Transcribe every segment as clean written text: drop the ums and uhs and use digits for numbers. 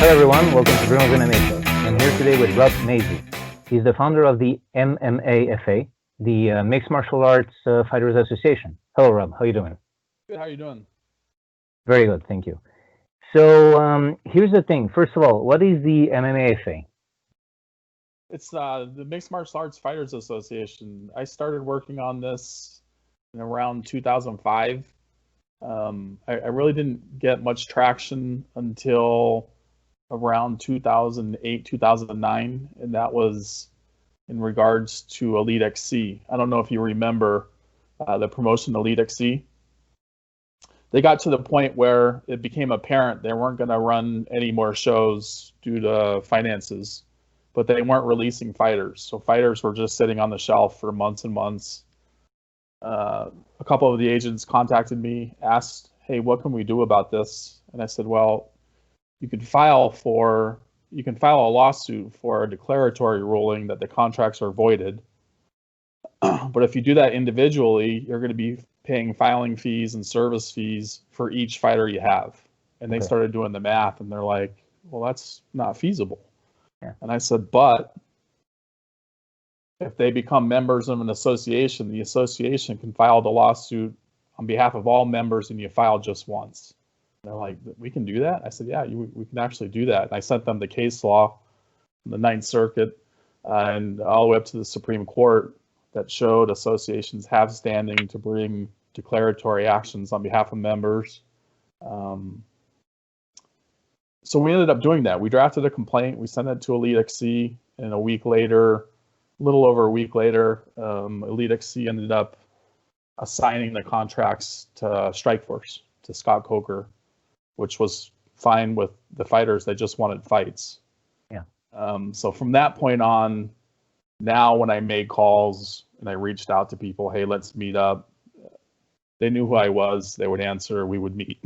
Hello everyone, welcome to BRUNO'S MMA. I'm here today with Rob Maysey. He's the founder of the MMAFA, the Mixed Martial Arts Fighters Association. Hello Rob, how are you doing? Good, how are you doing? Very good, thank you. So here's the thing. First of all, what is the MMAFA? It's the Mixed Martial Arts Fighters Association. I started working on this in around 2005. I really didn't get much traction until around 2008, 2009, and that was in regards to Elite XC. I don't know if you remember the promotion Elite XC. They got to the point where it became apparent they weren't going to run any more shows due to finances, but they weren't releasing fighters. So fighters were just sitting on the shelf for months and months. A couple of the agents contacted me, asked, hey, what can we do about this? And I said, well, you can file a lawsuit for a declaratory ruling that the contracts are voided. But if you do that individually, you're going to be paying filing fees and service fees for each fighter you have. And they started doing the math, and they're like, well, that's not feasible. Yeah. And I said, but if they become members of an association, the association can file the lawsuit on behalf of all members, and you file just once. And they're like, we can do that? I said, yeah, we can actually do that. And I sent them the case law from the Ninth Circuit and all the way up to the Supreme Court that showed associations have standing to bring declaratory actions on behalf of members. So we ended up doing that. We drafted a complaint. We sent it to Elite XC, and a little over a week later, Elite XC ended up assigning the contracts to Strikeforce, to Scott Coker, which was fine with the fighters. They just wanted fights. Yeah. So from that point on, now when I made calls and I reached out to people, hey, let's meet up, they knew who I was. They would answer. We would meet.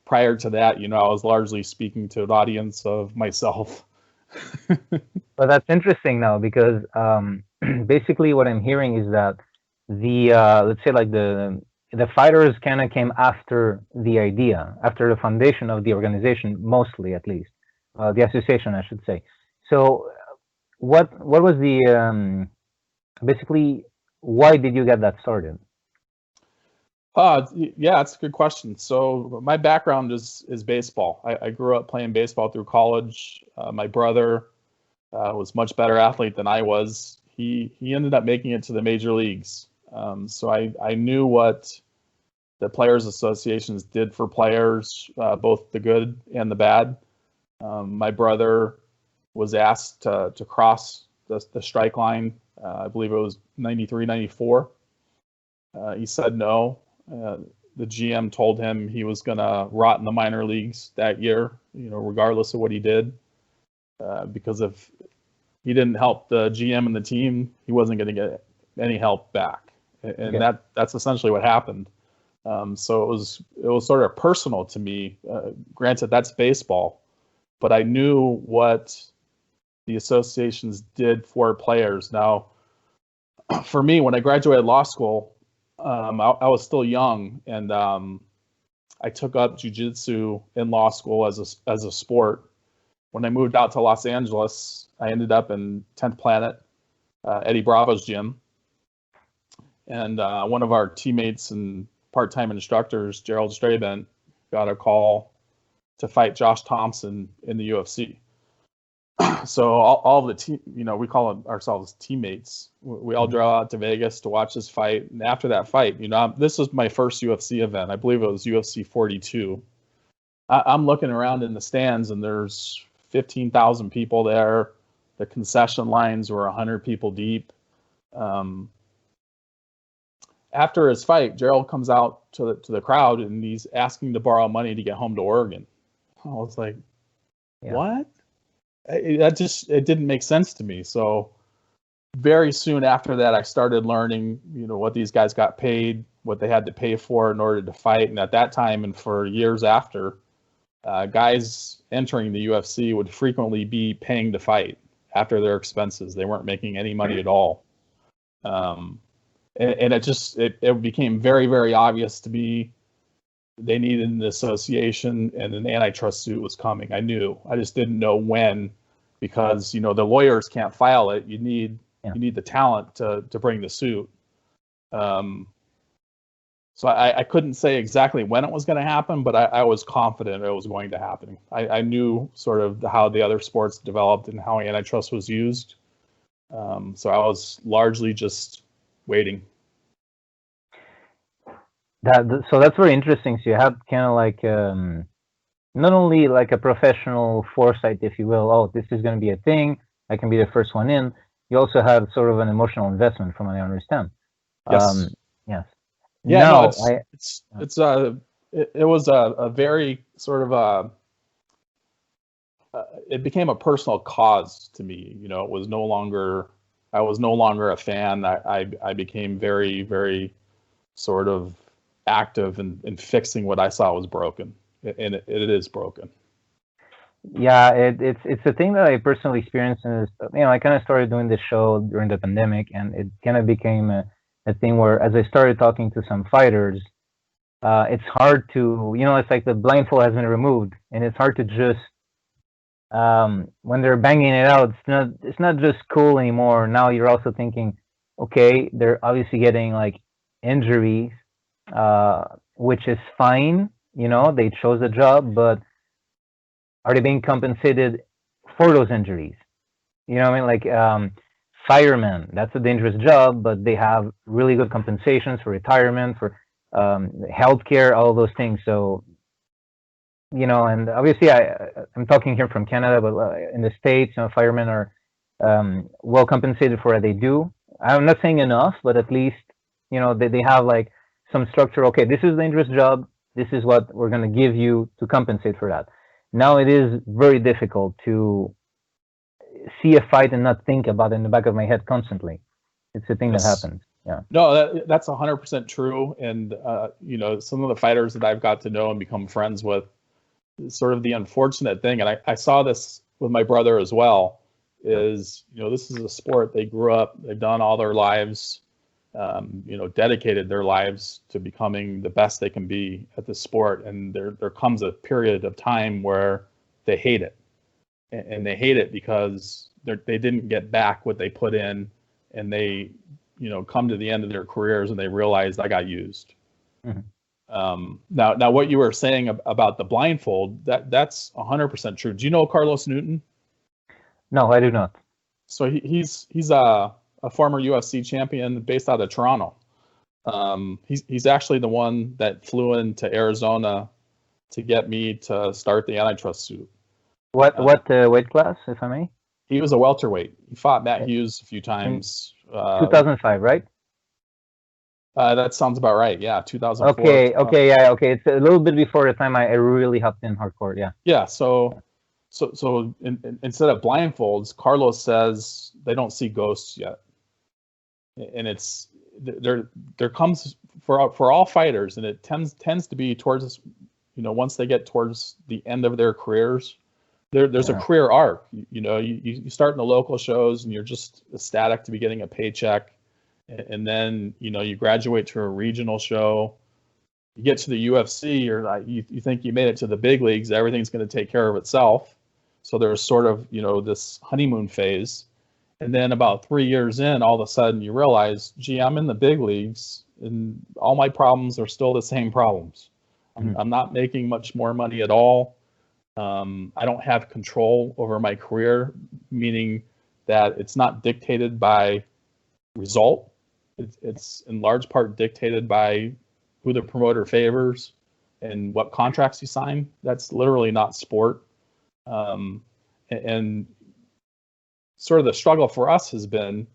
Prior to that, I was largely speaking to an audience of myself. Well, that's interesting now because basically what I'm hearing is that the let's say like the fighters kind of came after the idea, after the foundation of the organization, mostly at least, the association, I should say. So what was the basically why did you get that started? Yeah, that's a good question. So my background is baseball. I grew up playing baseball through college. My brother was much better athlete than I was. He ended up making it to the major leagues. So I knew what the players associations did for players, both the good and the bad. My brother was asked to cross the strike line. I believe it was 93, 94. He said no. The GM told him he was going to rot in the minor leagues that year, regardless of what he did, because if he didn't help the GM and the team, he wasn't going to get any help back. And that's essentially what happened. So it was sort of personal to me. Granted, that's baseball, but I knew what the associations did for players. Now, for me, when I graduated law school, I was still young, and I took up jiu-jitsu in law school as a sport. When I moved out to Los Angeles, I ended up in 10th Planet, Eddie Bravo's gym. And one of our teammates and part-time instructors, Gerald Strabent, got a call to fight Josh Thompson in the UFC. So all the team, we call ourselves teammates. We all drove out to Vegas to watch this fight. And after that fight, this was my first UFC event. I believe it was UFC 42. I'm looking around in the stands, and there's 15,000 people there. The concession lines were 100 people deep. After his fight, Gerald comes out to the crowd, and he's asking to borrow money to get home to Oregon. I was like, what? It didn't make sense to me. So very soon after that, I started learning, what these guys got paid, what they had to pay for in order to fight. And at that time, and for years after, guys entering the UFC would frequently be paying to fight after their expenses. They weren't making any money at all. And it became very, very obvious to me they needed an association and an antitrust suit was coming. I knew. I just didn't know when, because the lawyers can't file it. You need the talent to bring the suit. So I couldn't say exactly when it was going to happen, but I was confident it was going to happen. I knew sort of how the other sports developed and how antitrust was used. So I was largely just waiting. So that's very interesting. So you had kind of like not only like a professional foresight, if you will. Oh, this is going to be a thing. I can be the first one in. You also had sort of an emotional investment, from what I understand. Yes. Yes. Yeah. No, it was a very sort of it became a personal cause to me. It was no longer. I was no longer a fan. I became very, very sort of active in fixing what I saw was broken, and it is broken. Yeah, it's a thing that I personally experienced. And I kind of started doing this show during the pandemic, and it kind of became a thing where, as I started talking to some fighters, it's hard to, it's like the blindfold has been removed, and it's hard to just when they're banging it out, it's not just cool anymore. Now you're also thinking, okay, they're obviously getting like injuries, which is fine. They chose the job, but are they being compensated for those injuries? You know what I mean? Like firemen, that's a dangerous job, but they have really good compensations for retirement, for healthcare, all those things. So, and obviously I'm talking here from Canada, but in the States, firemen are well compensated for what they do. I'm not saying enough, but at least, they have like some structure. Okay, this is a dangerous job. This is what we're going to give you to compensate for that. Now it is very difficult to see a fight and not think about it in the back of my head constantly. It's a thing that happens. Yeah. No, that's 100% true. And some of the fighters that I've got to know and become friends with, sort of the unfortunate thing, and I saw this with my brother as well, is this is a sport they grew up, they've done all their lives, dedicated their lives to becoming the best they can be at the sport, and there comes a period of time where they hate it, and they hate it because they didn't get back what they put in, and they come to the end of their careers and they realize I got used. Mm-hmm. Now what you were saying about the blindfold, that's 100% true. Do you know Carlos Newton? No, I do not. So he's a former UFC champion based out of Toronto. He's actually the one that flew into Arizona to get me to start the antitrust suit. What weight class, if I may? He was a welterweight. He fought Matt Hughes a few times. 2005, right? That sounds about right. Yeah, 2004. Okay, yeah, okay. It's a little bit before the time I really hopped in hardcore. Yeah. Yeah. So instead of blindfolds, Carlos says they don't see ghosts yet, and it's there comes for all fighters, and it tends to be towards once they get towards the end of their careers, there's a career arc. You start in the local shows and you're just ecstatic to be getting a paycheck. And then, you graduate to a regional show, you get to the UFC, or you think you made it to the big leagues, everything's going to take care of itself. So there's sort of, this honeymoon phase. And then about 3 years in, all of a sudden you realize, gee, I'm in the big leagues and all my problems are still the same problems. Mm-hmm. I'm not making much more money at all. I don't have control over my career, meaning that it's not dictated by result. It's in large part dictated by who the promoter favors and what contracts you sign. That's literally not sport. And sort of the struggle for us has been,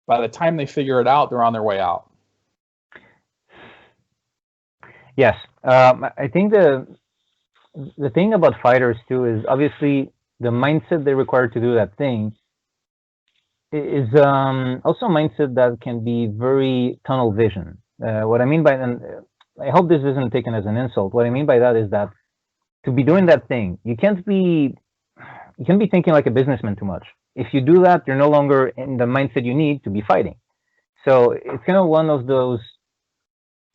by the time they figure it out, they're on their way out. Yes. I think the thing about fighters too is obviously the mindset they require to do that thing is also a mindset that can be very tunnel vision. What I mean by, and I hope this isn't taken as an insult, what I mean by that is that to be doing that thing, you can't be thinking like a businessman too much. If you do that, you're no longer in the mindset you need to be fighting. So it's kind of one of those,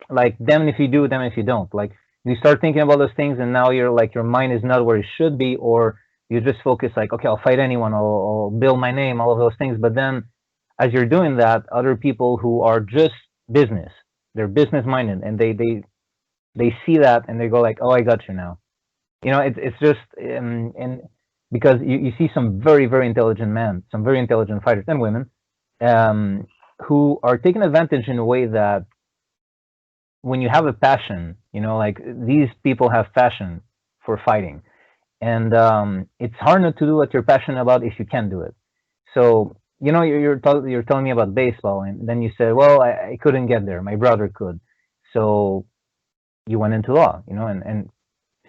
like, damn if you do, damn if you don't. Like, you start thinking about those things, and now you're like your mind is not where it should be, or you just focus like, okay, I'll fight anyone, I'll build my name, all of those things. But then, as you're doing that, other people who are just business, they're business minded, and they see that and they go like, oh, I got you now. You know, it's just and because you see some very very intelligent men, some very intelligent fighters and women, um, who are taking advantage in a way that when you have a passion, you know, like these people have passion for fighting, and it's hard not to do what you're passionate about if you can do it. So you know, you're telling me about baseball, and then you said, well, I couldn't get there, my brother could, so you went into law, you know, and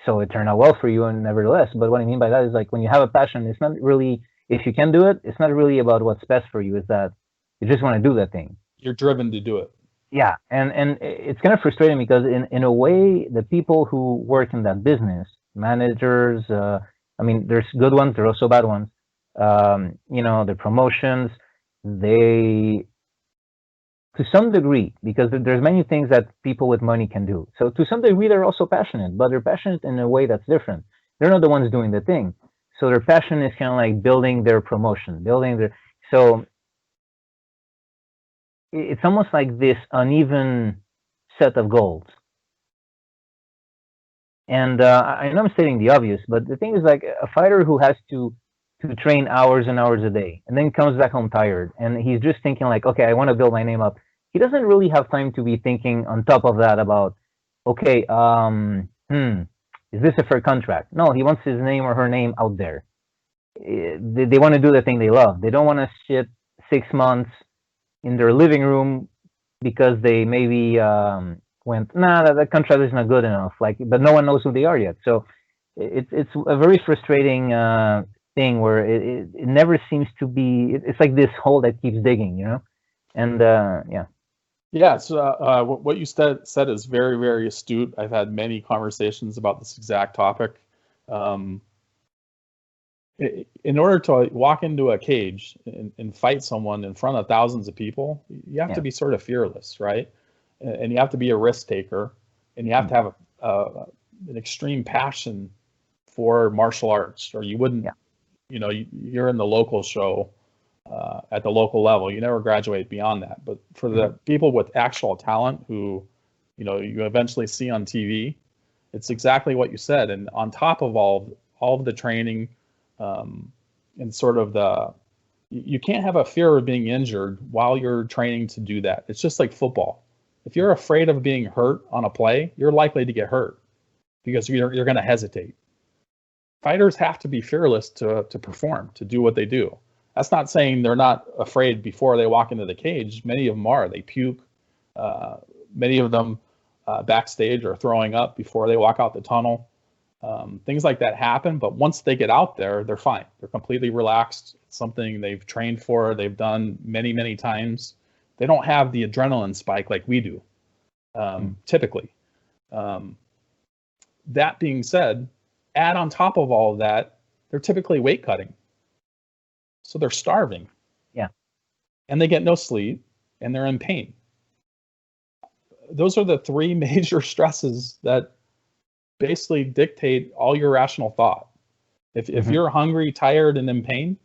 so it turned out well for you, and nevertheless. But what I mean by that is like when you have a passion, it's not really if you can do it. It's not really about what's best for you. It's that you just want to do that thing. You're driven to do it. Yeah, and it's kind of frustrating because in a way, the people who work in that business, managers, I mean, there's good ones, there are also bad ones. You know, the promotions, they to some degree, because there's many things that people with money can do. So to some degree, they're also passionate, but they're passionate in a way that's different. They're not the ones doing the thing. So their passion is kind of like building their promotion, building their. So it's almost like this uneven set of goals. And I know I'm stating the obvious, but the thing is, like a fighter who has to train hours and hours a day, and then comes back home tired, and he's just thinking like, okay, I want to build my name up. He doesn't really have time to be thinking on top of that about, okay, is this a fair contract? No, he wants his name or her name out there. They want to do the thing they love. They don't want to sit 6 months in their living room because they maybe went, nah, that contract is not good enough. Like, but no one knows who they are yet. So it's a very frustrating thing where it never seems to be. It's like this hole that keeps digging, you know. And yeah. Yeah, so what you said is very, very astute. I've had many conversations about this exact topic. In order to walk into a cage and fight someone in front of thousands of people, you have to be sort of fearless, right? And you have to be a risk taker, and you have to have an extreme passion for martial arts, or you wouldn't, you know, you're in the local show at the local level. You never graduate beyond that. But for the people with actual talent who, you know, you eventually see on TV, it's exactly what you said. And on top of all of the training, and sort of you can't have a fear of being injured while you're training to do that. It's just like football. If you're afraid of being hurt on a play, you're likely to get hurt because you're going to hesitate. Fighters have to be fearless to perform, to do what they do. That's not saying they're not afraid before they walk into the cage. Many of them are. They puke. Many of them backstage are throwing up before they walk out the tunnel. Things like that happen, but once they get out there, they're fine. They're completely relaxed. It's something they've trained for, they've done many, many times. They don't have the adrenaline spike like we do, typically. That being said, add on top of all of that, they're typically weight cutting. So they're starving. Yeah. And they get no sleep, and they're in pain. Those are the three major stresses that basically dictate all your rational thought. If you're hungry, tired, and in pain,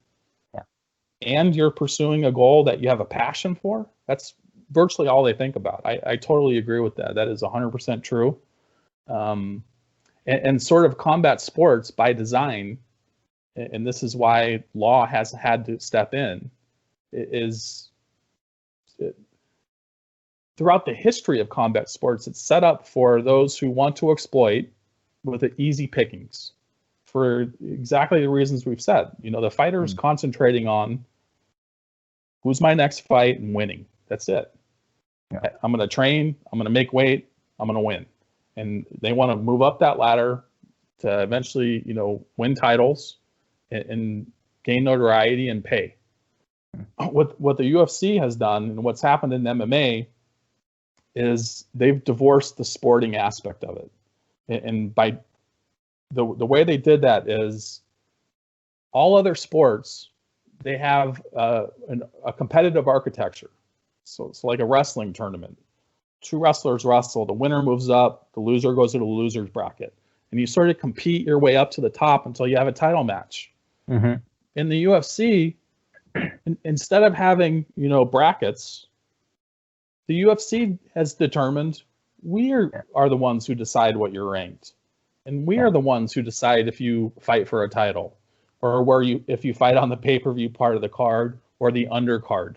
and you're pursuing a goal that you have a passion for, that's virtually all they think about. I totally agree with that. That is 100% true. And sort of combat sports by design, and this is why law has had to step in, is throughout the history of combat sports, it's set up for those who want to exploit with the easy pickings for exactly the reasons we've said. You know, the fighter's concentrating on who's my next fight and winning. That's it. Yeah. I'm going to train. I'm going to make weight. I'm going to win. And they want to move up that ladder to eventually, you know, win titles and gain notoriety and pay. What the UFC has done and what's happened in MMA is they've divorced the sporting aspect of it. And by the way they did that is all other sports, they have a competitive architecture. So it's like a wrestling tournament. two wrestlers wrestle, the winner moves up, the loser goes to the loser's bracket, and you sort of compete your way up to the top until you have a title match. Mm-hmm. In the UFC, instead of having, brackets, the UFC has determined we are the ones who decide what you're ranked, and we are the ones who decide if you fight for a title, or if you fight on the pay-per-view part of the card or the undercard,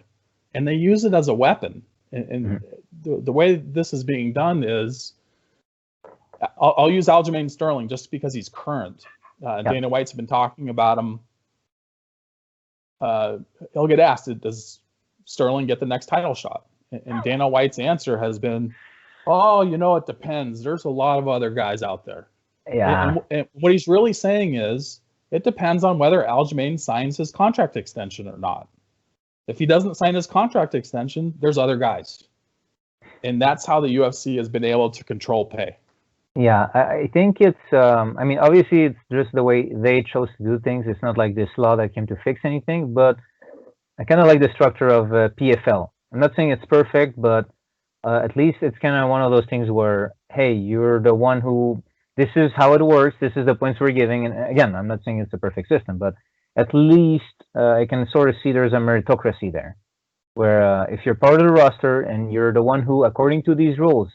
and they use it as a weapon. And the way this is being done is, I'll use Aljamain Sterling just because he's current. Dana White's been talking about him. He'll get asked, does Sterling get the next title shot? And Dana White's answer has been, oh, it depends. There's a lot of other guys out there. Yeah. And what he's really saying is, it depends on whether Aljamain signs his contract extension or not. If he doesn't sign his contract extension, there's other guys. And that's how the UFC has been able to control pay. Yeah, I think it's, obviously it's just the way they chose to do things. It's not like this law that came to fix anything, but I kind of like the structure of PFL. I'm not saying it's perfect, but at least it's kind of one of those things where, hey, you're the one who, this is how it works, this is the points we're giving. And again, I'm not saying it's a perfect system, but at least I can sort of see there's a meritocracy there, where if you're part of the roster and you're the one who, according to these rules,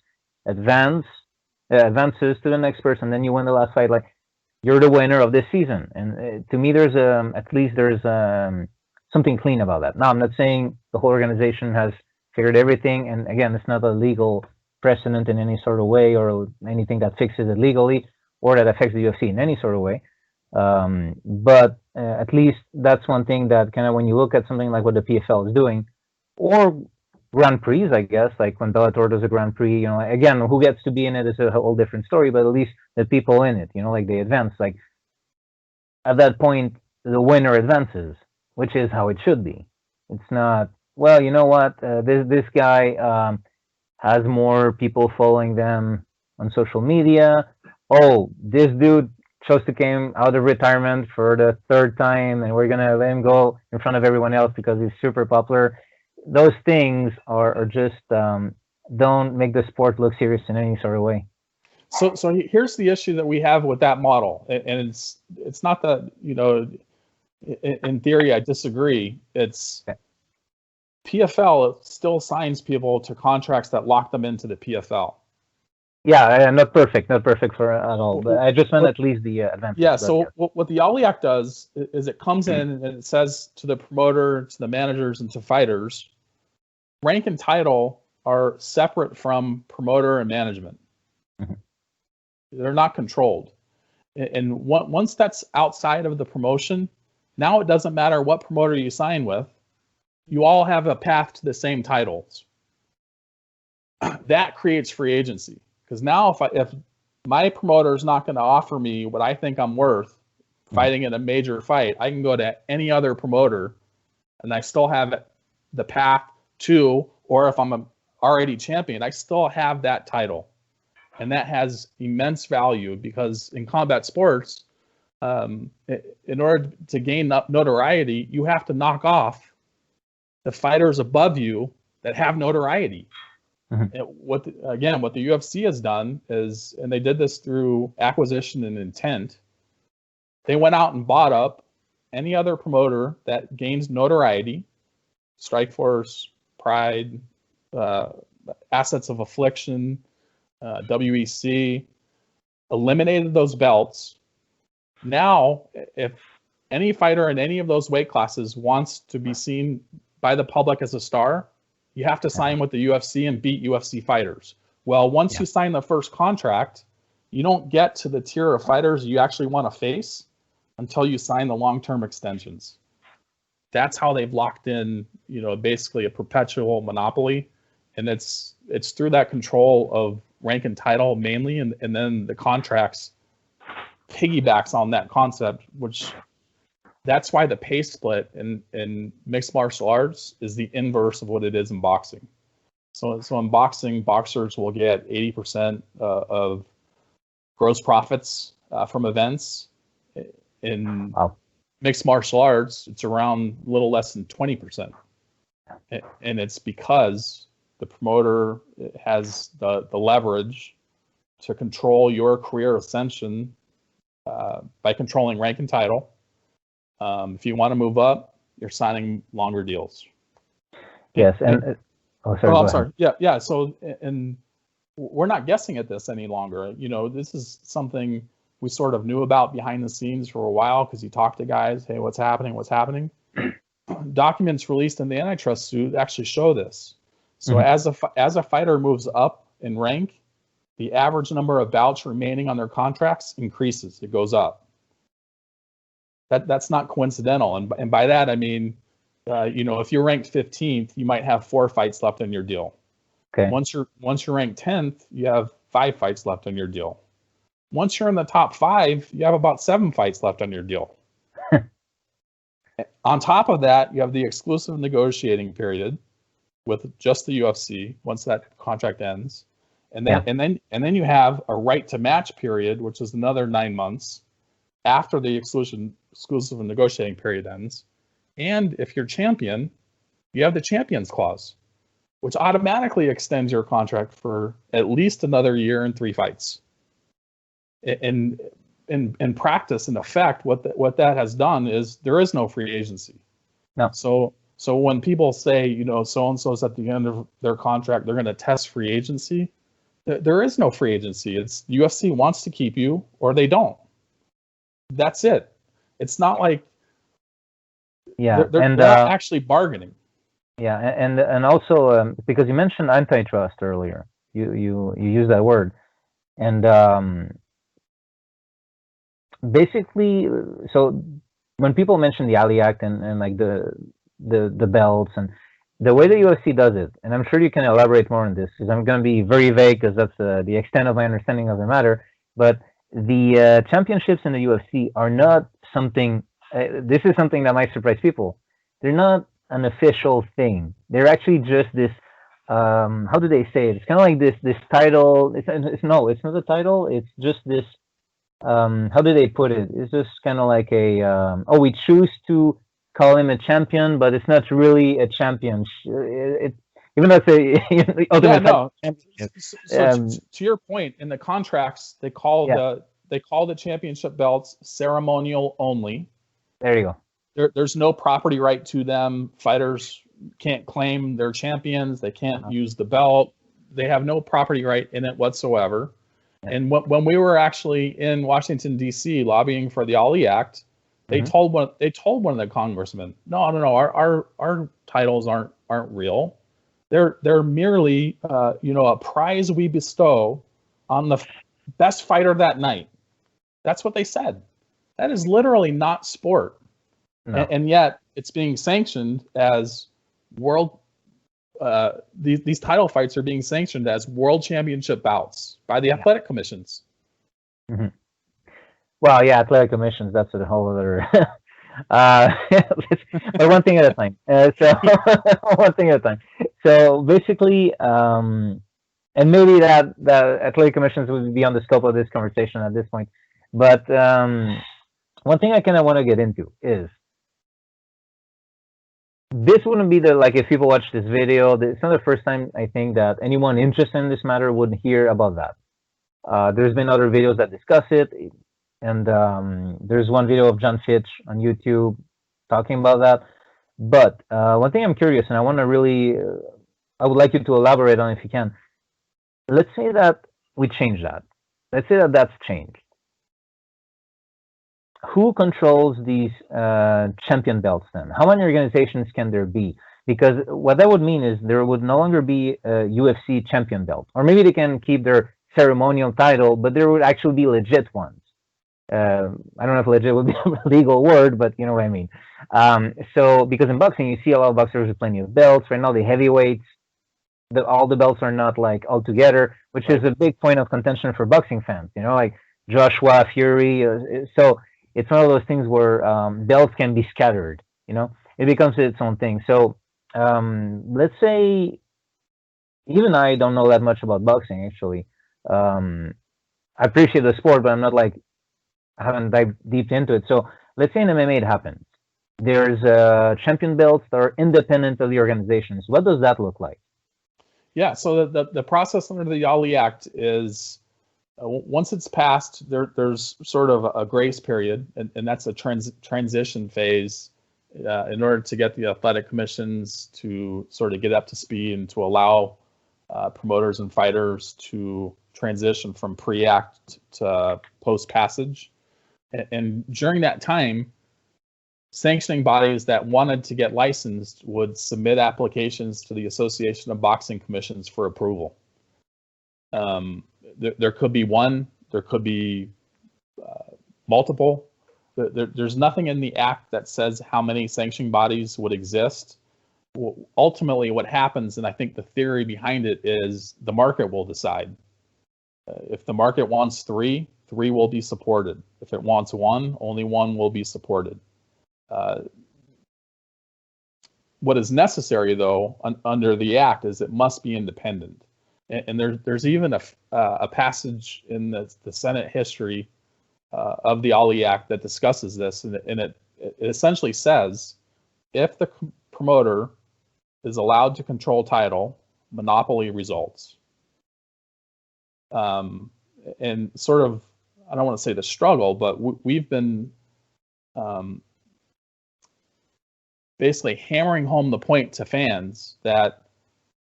advances to the next person, then you win the last fight, like, you're the winner of this season. And to me, there's at least there's something clean about that. Now, I'm not saying the whole organization has figured everything, and again, it's not a legal precedent in any sort of way or anything that fixes it legally or that affects the UFC in any sort of way. But at least that's one thing that kind of, when you look at something like what the PFL is doing, or Grand Prix, I guess, like when Bellator does a Grand Prix, again, who gets to be in it is a whole different story, but at least the people in it, like they advance. Like at that point, the winner advances, which is how it should be. It's not, well, you know what, this guy has more people following them on social media. Oh, this dude chose to came out of retirement for the third time, and we're gonna let him go in front of everyone else because he's super popular. Those things are just don't make the sport look serious in any sort of way. So here's the issue that we have with that model, and it's not that, in theory I disagree. It's PFL still signs people to contracts that lock them into the PFL. Yeah, not perfect for at all. But I just meant at least the advantage. Yeah. So what the Ali Act does is it comes in and it says to the promoter, to the managers, and to fighters, rank and title are separate from promoter and management. Mm-hmm. They're not controlled. And once that's outside of the promotion, now it doesn't matter what promoter you sign with. You all have a path to the same titles. That creates free agency. Because now if my promoter is not going to offer me what I think I'm worth fighting in a major fight, I can go to any other promoter and I still have the path to, or if I'm already champion, I still have that title. And that has immense value because in combat sports, in order to gain notoriety, you have to knock off the fighters above you that have notoriety. Mm-hmm. What the UFC has done is, and they did this through acquisition and intent, they went out and bought up any other promoter that gains notoriety, Strikeforce, Pride, Assets of Affliction, WEC, eliminated those belts. Now, if any fighter in any of those weight classes wants to be seen by the public as a star, you have to sign with the UFC and beat UFC fighters. Well, once you sign the first contract, you don't get to the tier of fighters you actually want to face until you sign the long-term extensions. That's how they've locked in, basically a perpetual monopoly. And it's through that control of rank and title mainly, and then the contracts piggybacks on that concept, which that's why the pay split in mixed martial arts is the inverse of what it is in boxing. So in boxing, boxers will get 80% of gross profits from events. In mixed martial arts, it's around a little less than 20%. And it's because the promoter has the leverage to control your career ascension by controlling rank and title. If you want to move up, you're signing longer deals. Yes, and I'm sorry. Yeah. So, and we're not guessing at this any longer. You know, this is something we sort of knew about behind the scenes for a while because you talk to guys, hey, what's happening? What's happening? Documents released in the antitrust suit actually show this. So as a fighter moves up in rank, the average number of bouts remaining on their contracts increases. It goes up. That's not coincidental. And by that, I mean, you know, if you're ranked 15th, you might have 4 fights left on your deal. Okay. Once you're ranked 10th, you have 5 fights left on your deal. Once you're in the top 5, you have about 7 fights left on your deal. On top of that, you have the exclusive negotiating period with just the UFC once that contract ends. And then you have a right to match period, which is another 9 months after the exclusive negotiating period ends. And if you're champion, you have the champions clause, which automatically extends your contract for at least another year and 3 fights. In practice, in effect, what that has done is there is no free agency. No. So when people say, you know, so and so's at the end of their contract, they're going to test free agency. There is no free agency. It's UFC wants to keep you or they don't. That's it. It's not like they're not actually bargaining. Yeah, and also because you mentioned antitrust earlier, you used that word, and basically, so when people mention the Ali Act and like the belts and the way the UFC does it, and I'm sure you can elaborate more on this, because I'm going to be very vague because that's the extent of my understanding of the matter. But the championships in the UFC are not something. This is something that might surprise people. They're not an official thing. They're actually just this. How do they say it? It's kind of like this title. It's not a title. It's just this. How do they put it? It's just kind of like a. We choose to call him a champion, but it's not really a champion. Even though it's a ultimate championship. To your point, in the contracts, they call the championship belts ceremonial only. There you go. There's no property right to them. Fighters can't claim they're champions. They can't use the belt. They have no property right in it whatsoever. And when we were actually in Washington D.C. lobbying for the Ali Act, they told one of the congressmen, no, our titles aren't real. They're merely a prize we bestow on the best fighter that night. That's what they said. That is literally not sport. No. And yet it's being sanctioned as world. These title fights are being sanctioned as world championship bouts by the athletic commissions. Mm-hmm. Well, yeah, athletic commissions, that's a whole other. But one thing at a time. One thing at a time. So basically, and maybe that athletic commissions would be on the scope of this conversation at this point. But one thing I kind of want to get into is this wouldn't be if people watch this video, it's not the first time I think that anyone interested in this matter would hear about that. There's been other videos that discuss it, and there's one video of John Fitch on YouTube talking about that. But one thing I'm curious, and I want to really, I would like you to elaborate on if you can. Let's say that we change that. Let's say that that's changed. Who controls these champion belts then? How many organizations can there be? Because what that would mean is there would no longer be a UFC champion belt. Or maybe they can keep their ceremonial title, but there would actually be legit ones. I don't know if legit would be a legal word, but you know what I mean. So, because in boxing, you see a lot of boxers with plenty of belts. Right now, the heavyweights, all the belts are not all together, which is a big point of contention for boxing fans. You know, like Joshua, Fury. So it's one of those things where belts can be scattered. You know, it becomes its own thing. So let's say, even I don't know that much about boxing. Actually, I appreciate the sport, but I'm not I haven't dived deep into it. So let's say in MMA it happens. There's champion belts that are independent of the organizations. What does that look like? Yeah, so the process under the Ali Act is once it's passed, there's sort of a grace period, and that's a transition phase in order to get the athletic commissions to sort of get up to speed and to allow promoters and fighters to transition from pre-act to post-passage. And during that time, sanctioning bodies that wanted to get licensed would submit applications to the Association of Boxing Commissions for approval. There could be one, there could be multiple. There's nothing in the act that says how many sanctioning bodies would exist. Well, ultimately, what happens, and I think the theory behind it is the market will decide. If the market wants three will be supported. If it wants one, only one will be supported. What is necessary, though, under the act is it must be independent. And there's even a passage in the Senate history of the Ali Act that discusses this, and it essentially says if the promoter is allowed to control title, monopoly results. And sort of, I don't want to say the struggle, but we've been basically hammering home the point to fans that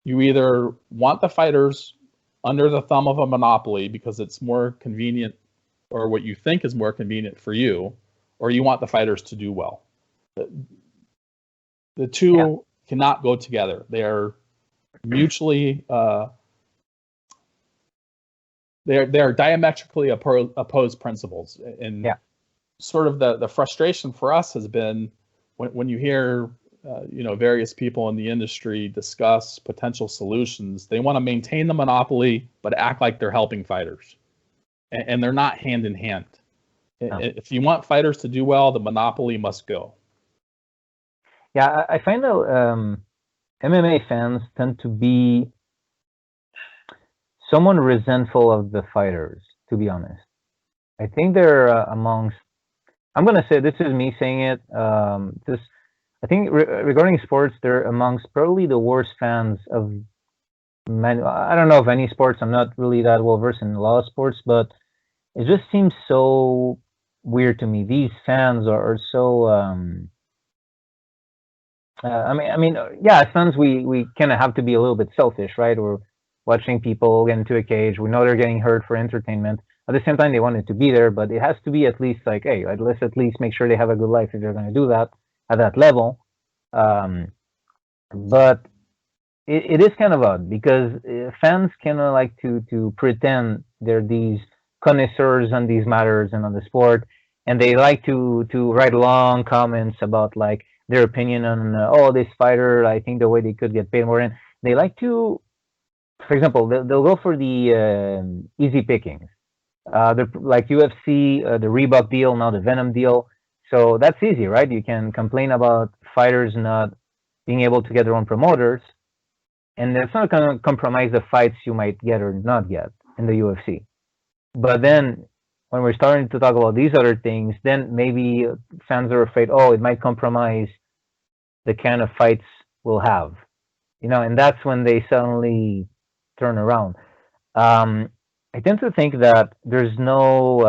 you either want the fighters under the thumb of a monopoly because it's more convenient, or what you think is more convenient for you, or you want the fighters to do well. The two cannot go together. They are mutually they are diametrically opposed principles. And sort of the frustration for us has been when you hear various people in the industry discuss potential solutions, they want to maintain the monopoly but act like they're helping fighters, and they're not hand in hand. No. If you want fighters to do well, the monopoly must go. Yeah, I find that MMA fans tend to be somewhat resentful of the fighters, to be honest. I think they're amongst, I'm going to say, this is me saying it, I think regarding sports, they're amongst probably the worst fans of I don't know of any sports. I'm not really that well versed in a lot of sports, but it just seems so weird to me. These fans are so I mean, yeah, as fans, we kind of have to be a little bit selfish, right? We're watching people get into a cage. We know they're getting hurt for entertainment. At the same time, they want it to be there, but it has to be at least like, hey, let's at least make sure they have a good life if they're going to do that at that level. But it is kind of odd because fans kind of like to pretend they're these connoisseurs on these matters and on the sport, and they like to write long comments about like their opinion on this fighter. I think the way they could get paid more, and they like to, for example, they'll go for the easy pickings. They're like UFC, the Reebok deal, now the Venom deal. So that's easy, right? You can complain about fighters not being able to get their own promoters, and that's not going to compromise the fights you might get or not get in the UFC. But then when we're starting to talk about these other things, then maybe fans are afraid, it might compromise the kind of fights we'll have, and that's when they suddenly turn around. I tend to think that there's no,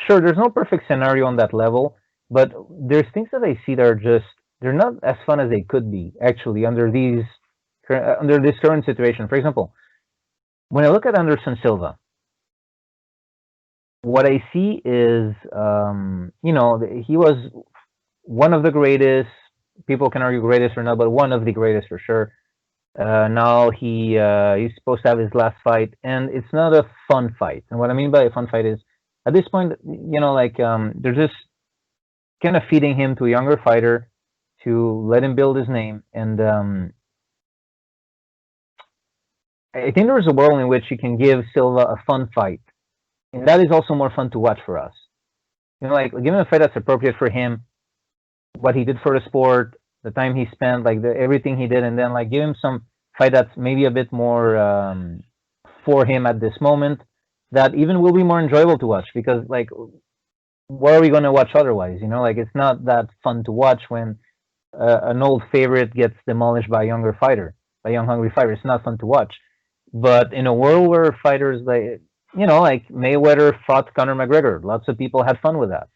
there's no perfect scenario on that level, but there's things that I see that are they're not as fun as they could be, actually, under this current situation. For example, when I look at Anderson Silva, what I see is, he was one of the greatest. People can argue greatest or not, but one of the greatest for sure. Now he's supposed to have his last fight, and it's not a fun fight. And what I mean by a fun fight is, at this point, they're just kind of feeding him to a younger fighter to let him build his name. And I think there's a world in which you can give Silva a fun fight, and that is also more fun to watch for us. Like give him a fight that's appropriate for him, what he did for the sport, the time he spent, like everything he did, and then like give him some fight that's maybe a bit more for him at this moment, that even will be more enjoyable to watch, because like what are we going to watch otherwise? Like it's not that fun to watch when an old favorite gets demolished by a younger fighter. a young hungry fighter. It's not fun to watch. But in a world where fighters like Mayweather fought Conor McGregor, lots of people had fun with that.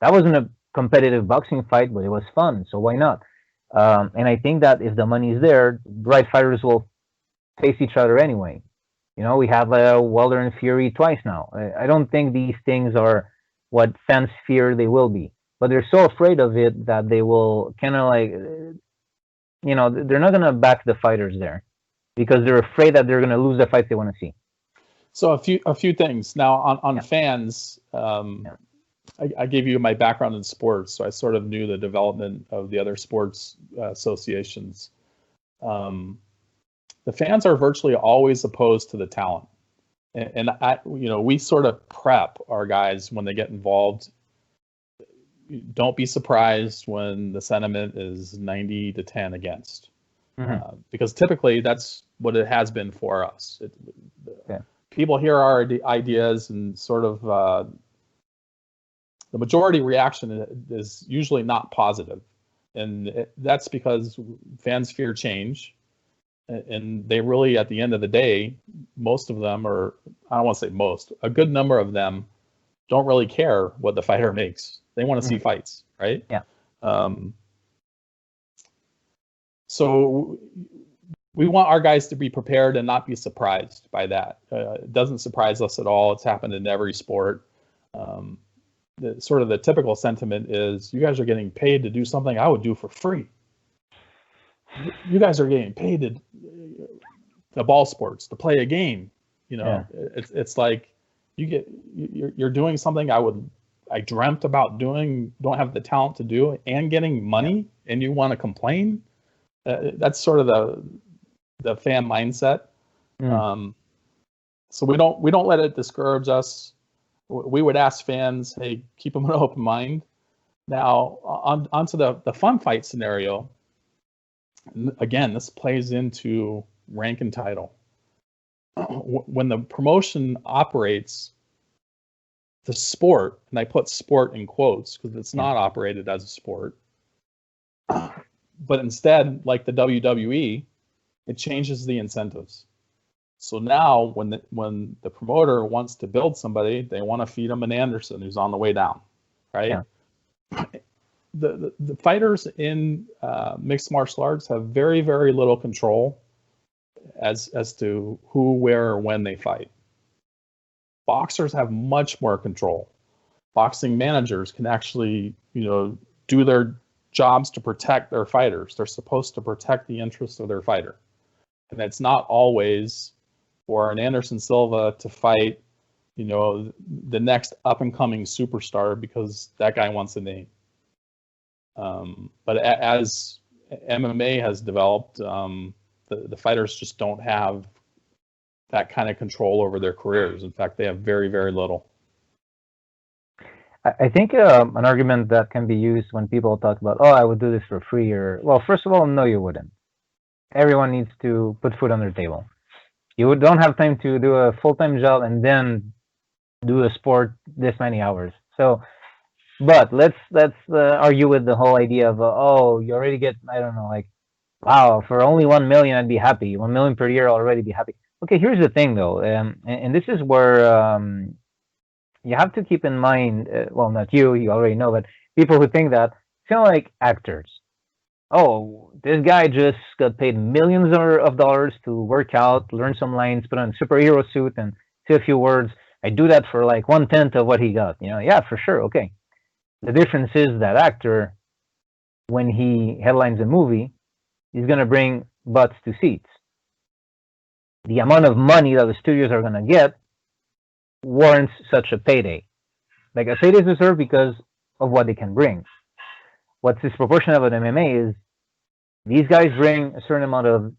That wasn't a competitive boxing fight, but it was fun. So why not? And I think that if the money is there, right fighters will face each other anyway. We have Wilder and Fury twice now. I don't think these things are what fans fear they will be, but they're so afraid of it that they will kind of they're not gonna back the fighters there because they're afraid that they're gonna lose the fights they want to see. So a few things now on Yeah. fans. I gave you my background in sports, so I sort of knew the development of the other sports associations. The fans are virtually always opposed to the talent, and we sort of prep our guys when they get involved. Don't be surprised when the sentiment is 90-10 against, because typically that's what it has been for us. People hear our ideas and sort of the majority reaction is usually not positive, and that's because fans fear change. And they really, at the end of the day, most of them, or I don't want to say most, a good number of them don't really care what the fighter makes. They want to see fights, right? Yeah. So we want our guys to be prepared and not be surprised by that. It doesn't surprise us at all. It's happened in every sport. The typical sentiment is, you guys are getting paid to do something I would do for free. You guys are getting paid to the ball sports to play a game. It's like you're doing something I dreamt about doing, don't have the talent to do, and getting money, and you want to complain. That's sort of the fan mindset. So we don't let it discourage us. We would ask fans, hey, keep them an open mind. Now onto the fun fight scenario. Again, this plays into rank and title. When the promotion operates the sport, and I put sport in quotes because it's not operated as a sport, but instead, like the WWE, it changes the incentives. So now when the promoter wants to build somebody, they want to feed him an Anderson who's on the way down, right? Yeah. The fighters in mixed martial arts have very, very little control as to who, where, or when they fight. Boxers have much more control. Boxing managers can actually, do their jobs to protect their fighters. They're supposed to protect the interests of their fighter. And it's not always for an Anderson Silva to fight, the next up-and-coming superstar because that guy wants a name. But as MMA has developed, the fighters just don't have that kind of control over their careers. In fact, they have very, very little. I think an argument that can be used when people talk about, I would do this for free, well, first of all, no, you wouldn't. Everyone needs to put food on their table. You don't have time to do a full-time job and then do a sport this many hours. So, but let's argue with the whole idea of you already get, I don't know, like, wow, for only 1 million I'd be happy. 1 million per year I'll already be happy. Okay, here's the thing though, and this is where you have to keep in mind. Well, not you already know, but people who think that it's kind of like actors. Oh, this guy just got paid millions of dollars to work out, learn some lines, put on a superhero suit, and say a few words. I do that for like 1/10 of what he got. Yeah, for sure. Okay. The difference is that actor, when he headlines a movie, he's going to bring butts to seats. The amount of money that the studios are going to get warrants such a payday. Like I say, they deserve because of what they can bring. What's disproportionate about MMA is these guys bring a certain amount of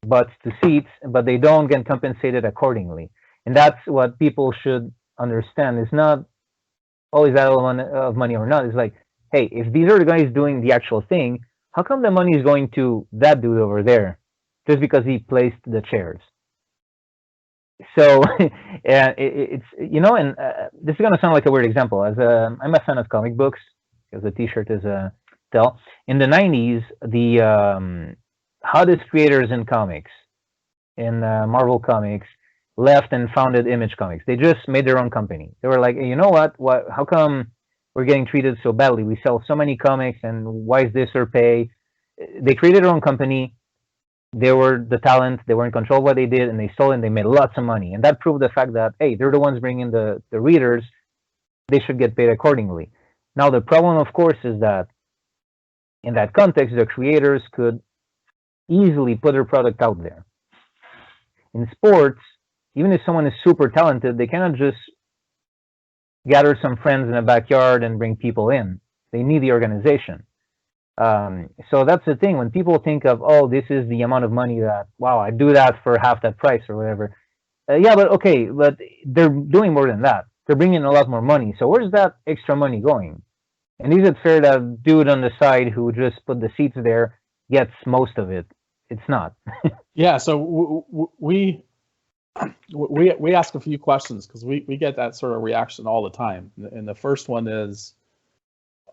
butts to seats, but they don't get compensated accordingly. And that's what people should understand. It's not, is that a lot of money or not? It's like, hey, if these are the guys doing the actual thing, how come the money is going to that dude over there just because he placed the chairs? So it's, and this is going to sound like a weird example. I'm a fan of comic books because the T-shirt is a tell. In the 90s, hottest creators in comics, in Marvel Comics, left and founded Image Comics. They just made their own company. They were like, hey, you know what? What? How come we're getting treated so badly? We sell so many comics, and why is this our pay? They created their own company. They were the talent. They were in control of what they did, and they sold, and they made lots of money. And that proved the fact that hey, they're the ones bringing the readers. They should get paid accordingly. Now the problem, of course, is that in that context, the creators could easily put their product out there. In sports, even if someone is super talented, they cannot just gather some friends in a backyard and bring people in. They need the organization. So that's the thing. When people think of, oh, this is the amount of money that, wow, I do that for half that price or whatever. Yeah, but okay, but they're doing more than that. They're bringing in a lot more money. So where's that extra money going? And is it fair that dude on the side who just put the seats there gets most of it? It's not. Yeah. So we ask a few questions because we get that sort of reaction all the time. And the first one is,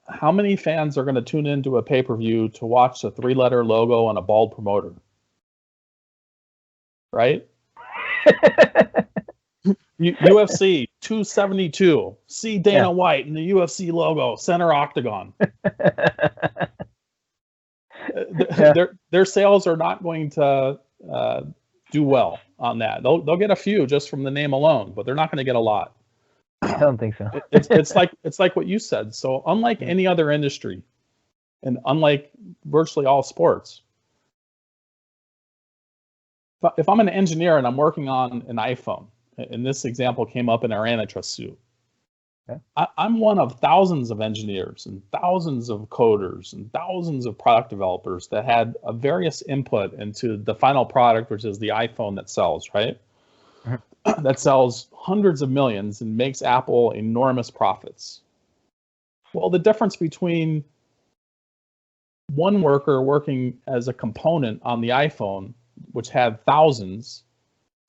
how many fans are going to tune into a pay-per-view to watch a 3-letter logo and a bald promoter? Right? UFC 272. See Dana White and the UFC logo, center octagon. Their sales are not going to do well on that. They'll get a few just from the name alone, but they're not going to get a lot. I don't think so. It's like what you said. So unlike any other industry, and unlike virtually all sports, if I'm an engineer and I'm working on an iPhone, and this example came up in our antitrust suit, okay, I'm one of thousands of engineers and thousands of coders and thousands of product developers that had a various input into the final product, which is the iPhone that sells, right? That sells hundreds of millions and makes Apple enormous profits. Well, the difference between one worker working as a component on the iPhone, which had thousands,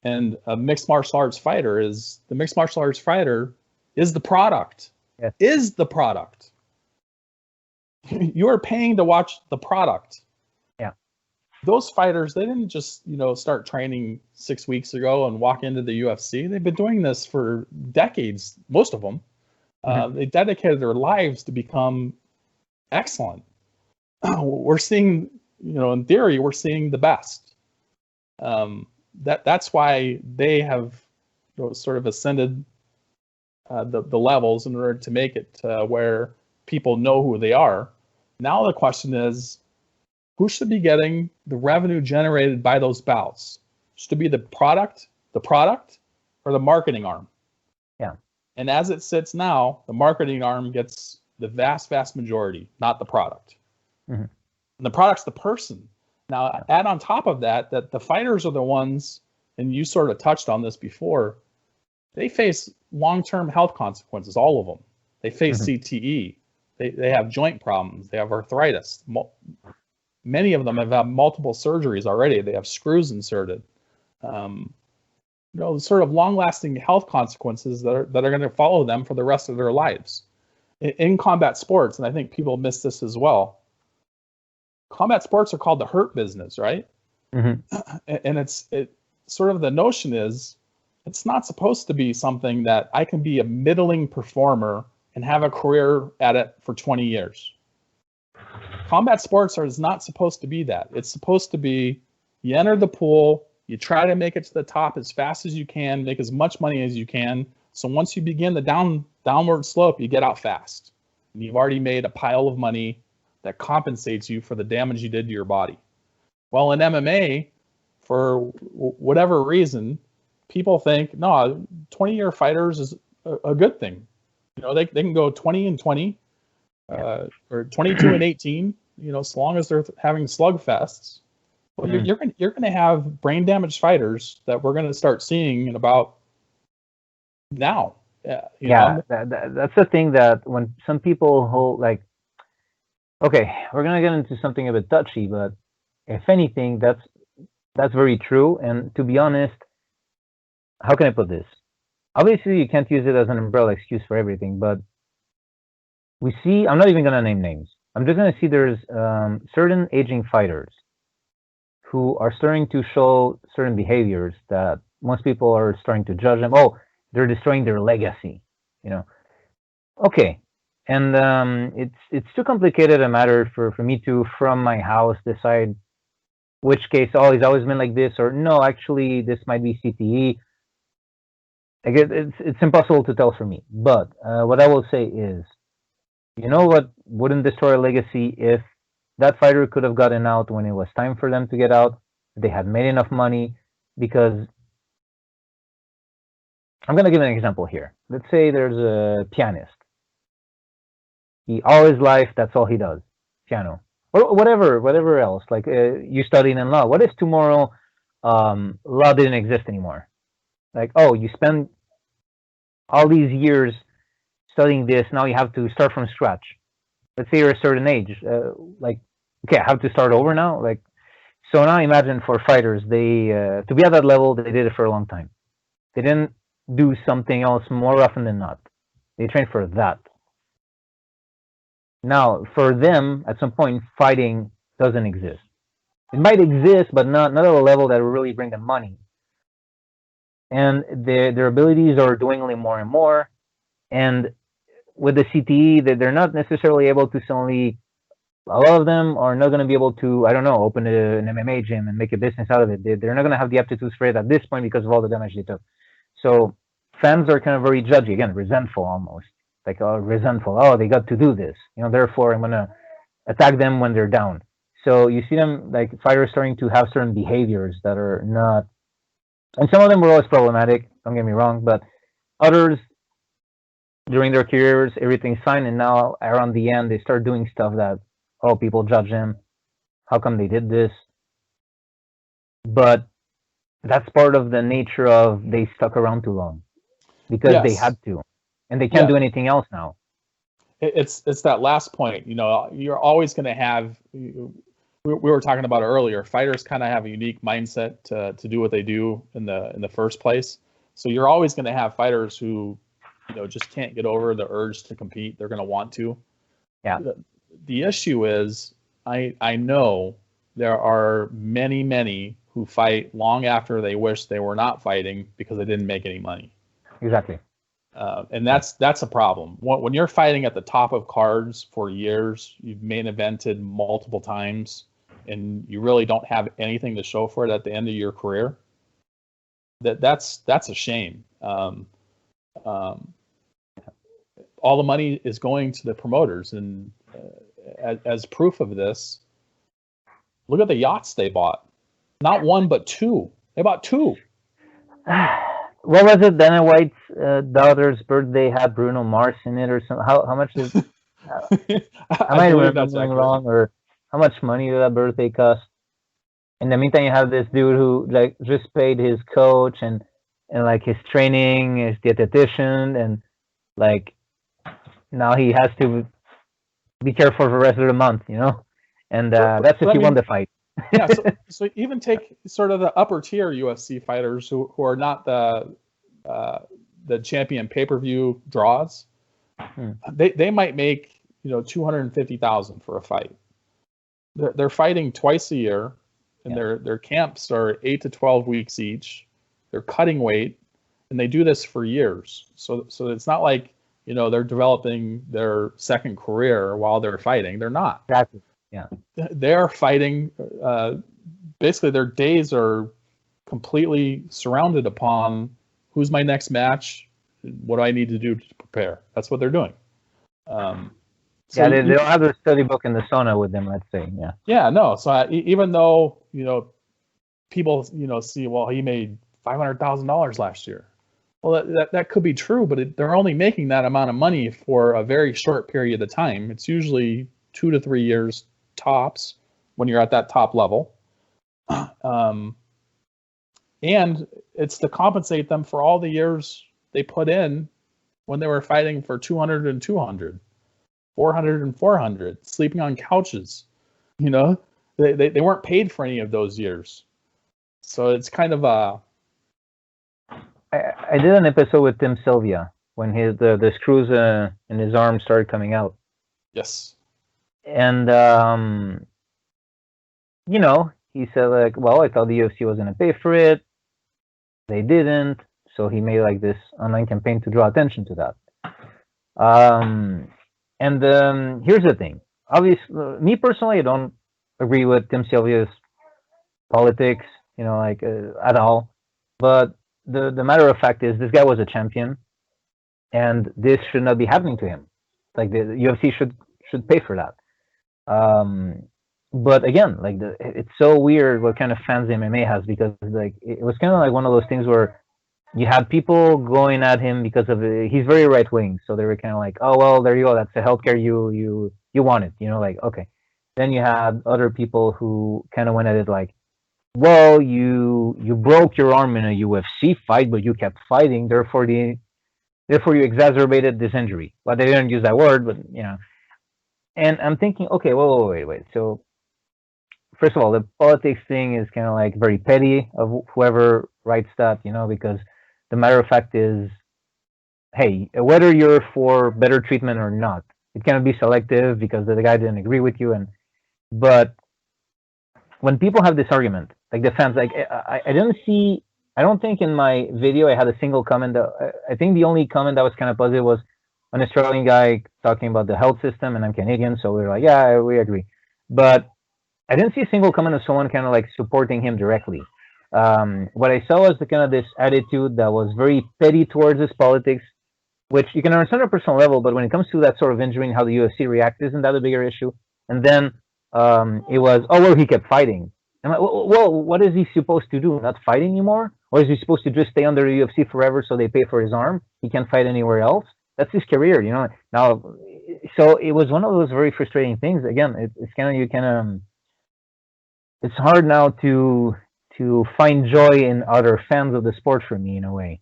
and a mixed martial arts fighter is the mixed martial arts fighter is the product. Yes. Is the product. You are paying to watch the product. Those fighters, they didn't just, start training 6 weeks ago and walk into the UFC. They've been doing this for decades, most of them. They dedicated their lives to become excellent. We're seeing, in theory, we're seeing the best. That's why they have sort of ascended the levels in order to make it where people know who they are. Now the question is, who should be getting the revenue generated by those bouts? Should it be the product, or the marketing arm? Yeah. And as it sits now, the marketing arm gets the vast majority, not the product. And the product's the person. Now, add on top of that the fighters are the ones, and you sort of touched on this before, they face long-term health consequences, all of them. They face CTE. They have joint problems. They have arthritis. Many of them have had multiple surgeries already. They have screws inserted. Sort of long-lasting health consequences that are going to follow them for the rest of their lives. In combat sports, and I think people miss this as well, combat sports are called the hurt business, right? And it's sort of the notion is it's not supposed to be something that I can be a middling performer and have a career at it for 20 years. Combat sports is not supposed to be that. It's supposed to be you enter the pool, you try to make it to the top as fast as you can, make as much money as you can. So once you begin the downward slope, you get out fast. And you've already made a pile of money that compensates you for the damage you did to your body. Well, in MMA, for whatever reason, people think, no, 20-year fighters is a good thing. They can go 20-20 or 22-18. As long as they're having slugfests, well, you're going to have brain damaged fighters that we're going to start seeing in about now. That's the thing that when some people hold like, okay, we're going to get into something a bit touchy, but if anything, that's very true. And to be honest, how can I put this? Obviously, you can't use it as an umbrella excuse for everything, but we see, I'm not even going to name names. I'm just going to see there's certain aging fighters who are starting to show certain behaviors that most people are starting to judge them. Oh, they're destroying their legacy, you know. Okay, and it's too complicated a matter for me to from my house decide which case, oh, he's always been like this, or no, actually this might be CTE. I guess it's impossible to tell for me. But what I will say is, you know what wouldn't destroy a legacy if that fighter could have gotten out when it was time for them to get out. They had made enough money because I'm gonna give an example here. Let's say there's a pianist. He all his life that's all he does, piano or whatever else. Like you studying in law. What if tomorrow law didn't exist anymore? Like, oh, you spend all these years studying this, now you have to start from scratch. Let's say you're a certain age, like, okay, I have to start over now. Like, so now imagine for fighters, they to be at that level, they did it for a long time. They didn't do something else more often than not. They trained for that. Now, for them, at some point, fighting doesn't exist. It might exist, but not at a level that will really bring them money. And their abilities are dwindling more and more. And with the CTE, that they're not necessarily able to suddenly. A lot of them are not going to be able to, I don't know, open an MMA gym and make a business out of it. They're not going to have the aptitude for it at this point because of all the damage they took. So fans are kind of very judgy, again, resentful almost. Like, oh, resentful. Oh, they got to do this. You know, therefore I'm going to attack them when they're down. So you see them, like, fighters starting to have certain behaviors that are not, and some of them were always problematic, don't get me wrong, but others, during their careers, everything's fine, and now around the end, they start doing stuff that, oh, people judge them. How come they did this? But that's part of the nature of they stuck around too long because they had to, and they can't do anything else now. It's that last point. You know, you're always going to have. We were talking about earlier. Fighters kind of have a unique mindset to do what they do in the first place. So you're always going to have fighters who, you know, just can't get over the urge to compete. They're going to want to. Yeah. The issue is, I know there are many who fight long after they wish they were not fighting because they didn't make any money. Exactly. And that's a problem. When you're fighting at the top of cards for years, you've main evented multiple times, and you really don't have anything to show for it at the end of your career. That's a shame. All the money is going to the promoters, and as proof of this, look at the yachts they bought. Not one, but two. They bought two. What was it? Dana White's daughter's birthday had Bruno Mars in it, or something. How much is? Am I remembering wrong, or how much money did that birthday cost? In the meantime, you have this dude who like just paid his coach and like his training, his dietitian, and like now he has to be careful for the rest of the month, you know. And that's if he won the fight. Yeah, so even take sort of the upper tier UFC fighters who are not the champion pay-per-view draws. They might make, you know, $250,000 for a fight. They're fighting twice a year, and their camps are 8 to 12 weeks each. They're cutting weight, and they do this for years. So it's not like, you know, they're developing their second career while they're fighting. They're not. Exactly. Yeah. They're fighting. Basically, their days are completely surrounded upon who's my next match, what do I need to do to prepare. That's what they're doing. They don't have their study book in the sauna with them, let's say. Yeah. Yeah, no. So even though, you know, people, you know, see, well, he made $500,000 last year. Well, that could be true, but they're only making that amount of money for a very short period of time. It's usually 2 to 3 years tops when you're at that top level. And it's to compensate them for all the years they put in when they were fighting for 200 and 200, 400 and 400, sleeping on couches. You know, they weren't paid for any of those years. So it's kind of a... I did an episode with Tim Sylvia when the screws in his arm started coming out. Yes. And, you know, he said like, well, I thought the UFC was gonna pay for it. They didn't, so he made like this online campaign to draw attention to that. And here's the thing. Obviously, me personally, I don't agree with Tim Sylvia's politics, like at all. But the matter of fact is, this guy was a champion, and this should not be happening to him. Like the UFC should pay for that. But again, like it's so weird what kind of fans the MMA has, because like it was kind of like one of those things where you had people going at him because of he's very right wing, so they were kind of like, oh well, there you go, that's the healthcare you wanted, like okay. Then you had other people who kind of went at it like, well, you broke your arm in a UFC fight, but you kept fighting, therefore you exacerbated this injury. Well, they didn't use that word, but And I'm thinking, okay, wait. So first of all, the politics thing is kind of like very petty of whoever writes that, because the matter of fact is, hey, whether you're for better treatment or not, it cannot be selective because the guy didn't agree with you. But when people have this argument, like the fans, like I don't think in my video I had a single comment. I think the only comment that was kind of positive was an Australian guy talking about the health system, and I'm Canadian, so we were like, yeah, we agree. But I didn't see a single comment of someone kind of like supporting him directly. What I saw was the kind of this attitude that was very petty towards his politics, which you can understand on a personal level, but when it comes to that sort of injury and how the UFC reacts, isn't that a bigger issue? And then it was, oh, well, he kept fighting. I'm like, well, what is he supposed to do? Not fight anymore? Or is he supposed to just stay under the UFC forever so they pay for his arm? He can't fight anywhere else? That's his career, Now, so it was one of those very frustrating things. Again, it's kind of it's hard now to find joy in other fans of the sport for me in a way.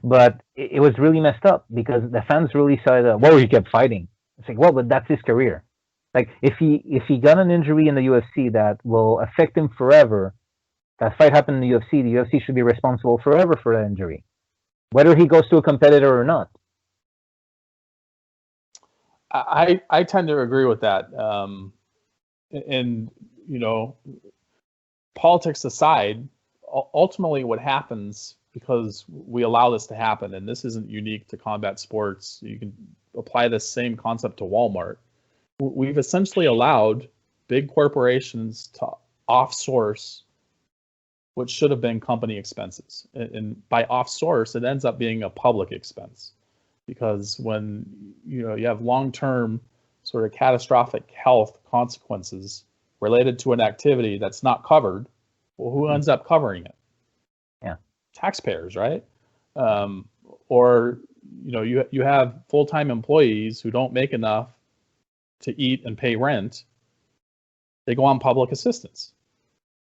But it was really messed up because the fans really said, well, he kept fighting. It's like, well, but that's his career. Like if he got an injury in the UFC that will affect him forever, that fight happened in the UFC should be responsible forever for that injury, whether he goes to a competitor or not. I tend to agree with that. And, politics aside, ultimately what happens, because we allow this to happen, and this isn't unique to combat sports, you can apply this same concept to Walmart. We've essentially allowed big corporations to offsource what should have been company expenses. And by offsource, it ends up being a public expense. Because when you have long-term sort of catastrophic health consequences related to an activity that's not covered, well, who ends up covering it? Yeah, taxpayers, right? Or you have full-time employees who don't make enough to eat and pay rent. They go on public assistance.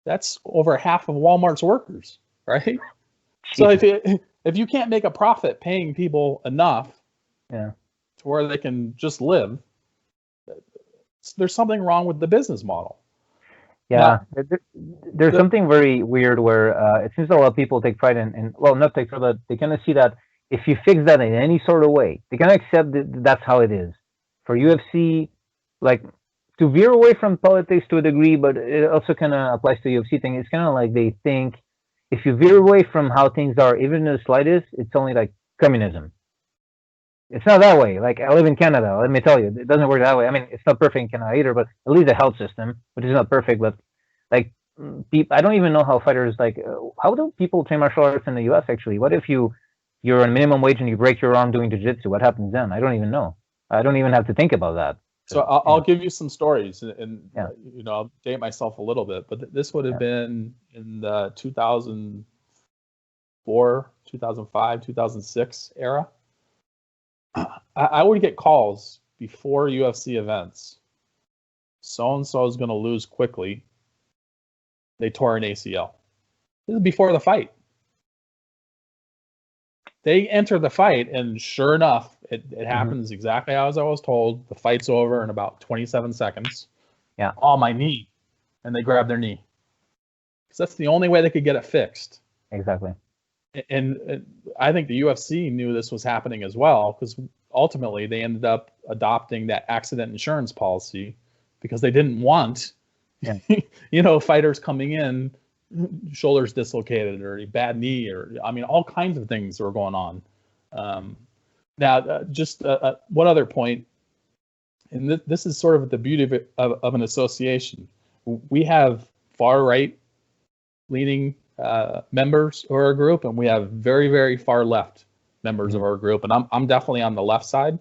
That's over half of Walmart's workers, right? So if you can't make a profit paying people enough to where they can just live, there's something wrong with the business model. Yeah, there's something very weird where it seems that a lot of people take pride in, well, not take pride, but they kind of see that if you fix that in any sort of way, they kind of accept that that's how it is. For UFC, like, to veer away from politics to a degree, but it also kind of applies to the UFC thing, it's kind of like they think if you veer away from how things are, even in the slightest, it's only like communism. It's not that way. Like, I live in Canada, let me tell you, it doesn't work that way. I mean, it's not perfect in Canada either, but at least the health system, which is not perfect, but like, I don't even know how fighters, like, how do people train martial arts in the US actually? What if you're on minimum wage and you break your arm doing jiu-jitsu? What happens then? I don't even know. I don't even have to think about that. So I'll give you some stories, and I'll date myself a little bit, but this would have been in the 2004, 2005, 2006 era. I would get calls before UFC events. So-and-so is going to lose quickly. They tore an ACL. This is before the fight. They enter the fight, and sure enough, it happens exactly as I was told. The fight's over in about 27 seconds. Yeah. Oh, my knee. And they grab their knee. Because that's the only way they could get it fixed. Exactly. And I think the UFC knew this was happening as well, because ultimately they ended up adopting that accident insurance policy because they didn't want Yeah. Fighters coming in, shoulders dislocated or a bad knee, or all kinds of things were going on. Now, just one other point, and this is sort of the beauty of an association. We have far right leaning members of our group, and we have very, very far left members of our group, and I'm definitely on the left side.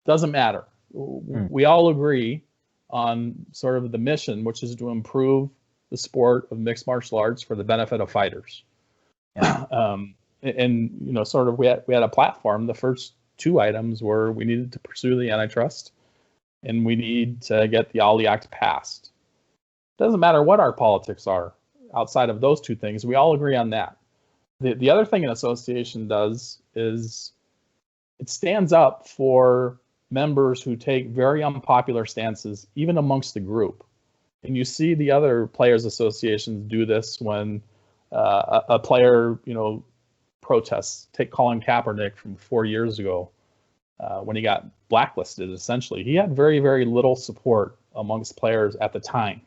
Doesn't matter. We all agree on sort of the mission, which is to improve the sport of mixed martial arts for the benefit of fighters. Yeah. And sort of we had a platform. The first two items were we needed to pursue the antitrust, and we need to get the Ali Act passed. Doesn't matter what our politics are outside of those two things. We all agree on that. The other thing an association does is it stands up for members who take very unpopular stances, even amongst the group. And you see the other players' associations do this when a player, protests. Take Colin Kaepernick from 4 years ago when he got blacklisted, essentially. He had very, very little support amongst players at the time.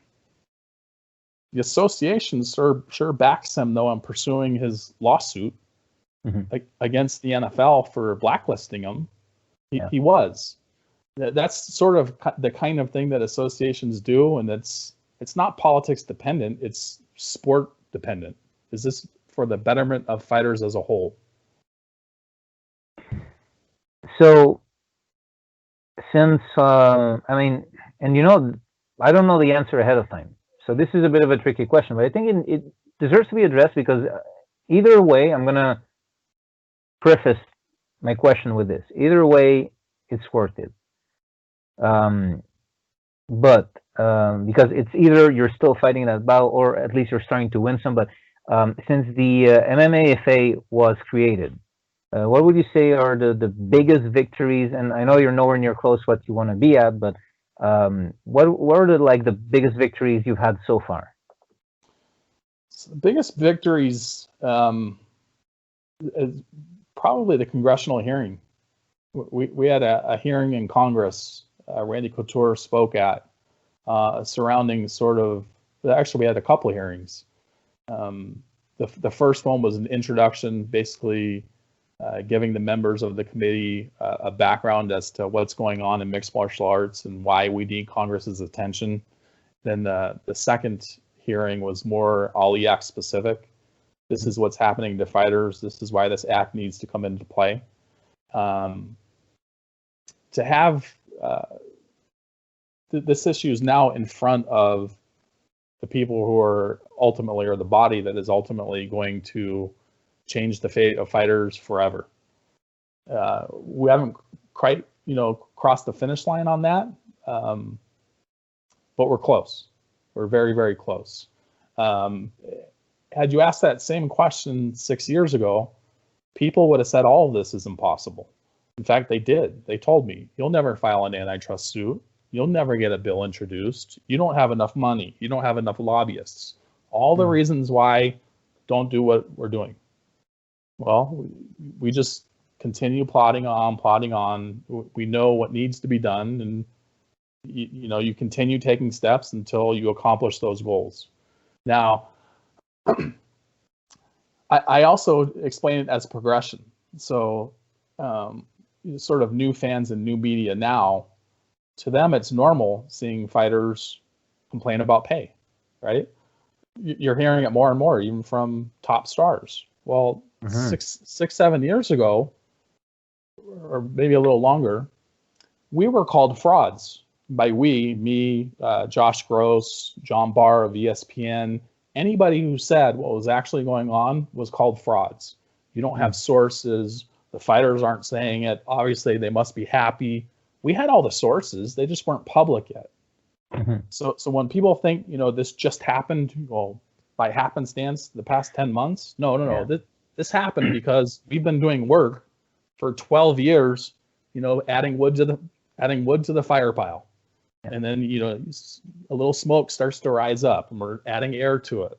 The association sure backs him, though, in pursuing his lawsuit against the NFL for blacklisting him. He was. That's sort of the kind of thing that associations do, and it's not politics dependent, it's sport dependent. Is this for the betterment of fighters as a whole? So, since, I don't know the answer ahead of time. So this is a bit of a tricky question, but I think it deserves to be addressed because either way, I'm going to preface my question with this. Either way, it's worth it. But because it's either you're still fighting that battle or at least you're starting to win some. But since the MMAFA was created, what would you say are the biggest victories? And I know you're nowhere near close what you want to be at, but what are the biggest victories you've had so far? So the biggest victories is probably the congressional hearing. We had a hearing in Congress. Randy Couture spoke at surrounding actually we had a couple of hearings. The first one was an introduction, basically giving the members of the committee a background as to what's going on in mixed martial arts and why we need Congress's attention. Then the second hearing was more Ali Act specific. This is what's happening to fighters. This is why this act needs to come into play. To have this issue is now in front of the people who are ultimately, or the body that is ultimately going to change the fate of fighters forever. We haven't quite, crossed the finish line on that, but we're close. We're very, very close. Had you asked that same question 6 years ago, people would have said all of this is impossible. In fact, they did. They told me, you'll never file an antitrust suit. You'll never get a bill introduced. You don't have enough money. You don't have enough lobbyists. All the reasons why don't do what we're doing. Well, we just continue plodding on. We know what needs to be done, and you continue taking steps until you accomplish those goals. Now, I also explain it as progression. So, sort of new fans and new media now, to them it's normal seeing fighters complain about pay, right? You're hearing it more and more, even from top stars. Well, 6-7 years ago, or maybe a little longer, we were called frauds. By we, me, Josh Gross, John Barr of ESPN, anybody who said what was actually going on was called frauds. You don't have sources. The fighters aren't saying it. Obviously, they must be happy. We had all the sources. They just weren't public yet. So when people think, this just happened, by happenstance, the past 10 months, no. This happened because we've been doing work for 12 years, adding wood to the fire pile. And then, a little smoke starts to rise up and we're adding air to it.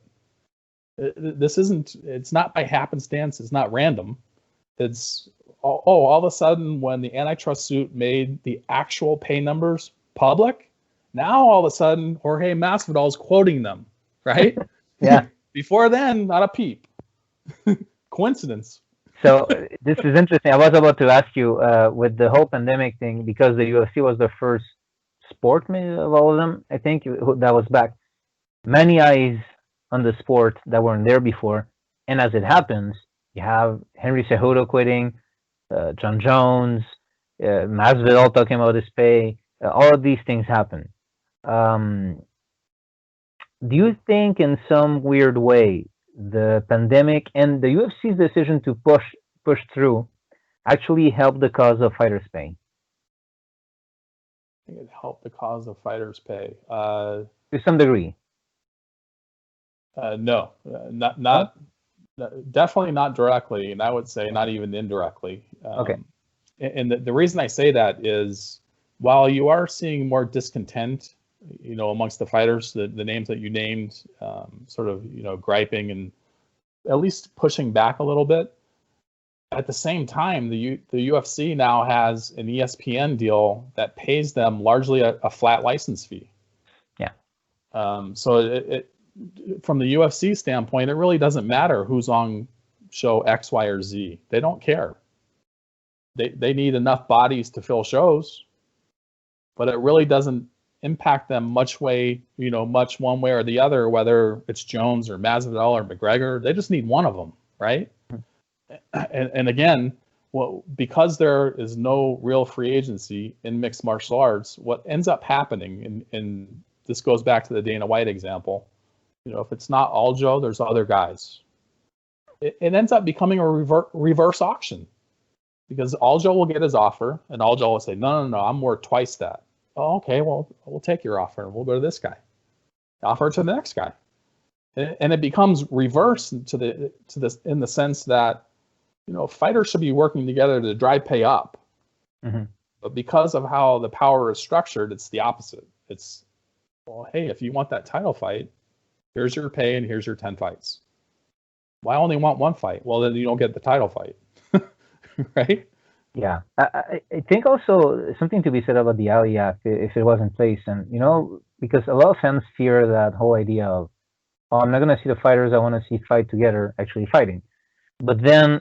It's not by happenstance. It's not random. It's, all of a sudden when the antitrust suit made the actual pay numbers public, Now all of a sudden, Jorge Masvidal is quoting them, right? Yeah. Before then, not a peep. Coincidence. So this is interesting. I was about to ask you with the whole pandemic thing, because the UFC was the first sport maybe of all of them, I think, that was back. Many eyes on the sport that weren't there before. And as it happens, you have Henry Cejudo quitting, John Jones, Masvidal talking about his pay. All of these things happen. Um, do you think, in some weird way, the pandemic and the UFC's decision to push through actually helped the cause of fighters' pay? I think it helped the cause of fighters' pay. To some degree. No, definitely not directly, and I would say not even indirectly. Okay. And the reason I say that is, while you are seeing more discontent, amongst the fighters, the names that you named, sort of, griping and at least pushing back a little bit. At the same time, the UFC now has an ESPN deal that pays them largely a flat license fee. Yeah. So it from the UFC standpoint, it really doesn't matter who's on show X, Y, or Z. They don't care. They need enough bodies to fill shows, but it really doesn't impact them much one way or the other, whether it's Jones or Masvidal or McGregor. They just need one of them, right? And again, because there is no real free agency in mixed martial arts, what ends up happening, and this goes back to the Dana White example, if it's not Aljo, there's other guys. It ends up becoming a reverse auction, because Aljo will get his offer, and Aljo will say, no, I'm worth twice that. Oh, okay, well, we'll take your offer, and we'll go to this guy. Offer to the next guy. And it becomes reverse to this, in the sense that, fighters should be working together to drive pay up. Mm-hmm. But because of how the power is structured, it's the opposite. It's, well, hey, if you want that title fight, here's your pay and here's your 10 fights. Well, I only want one fight. Well, then you don't get the title fight. Right? Yeah. I think also something to be said about the Ali Act, if it was in place. And, because a lot of fans fear that whole idea of, oh, I'm not going to see the fighters I want to see fight together actually fighting. But then,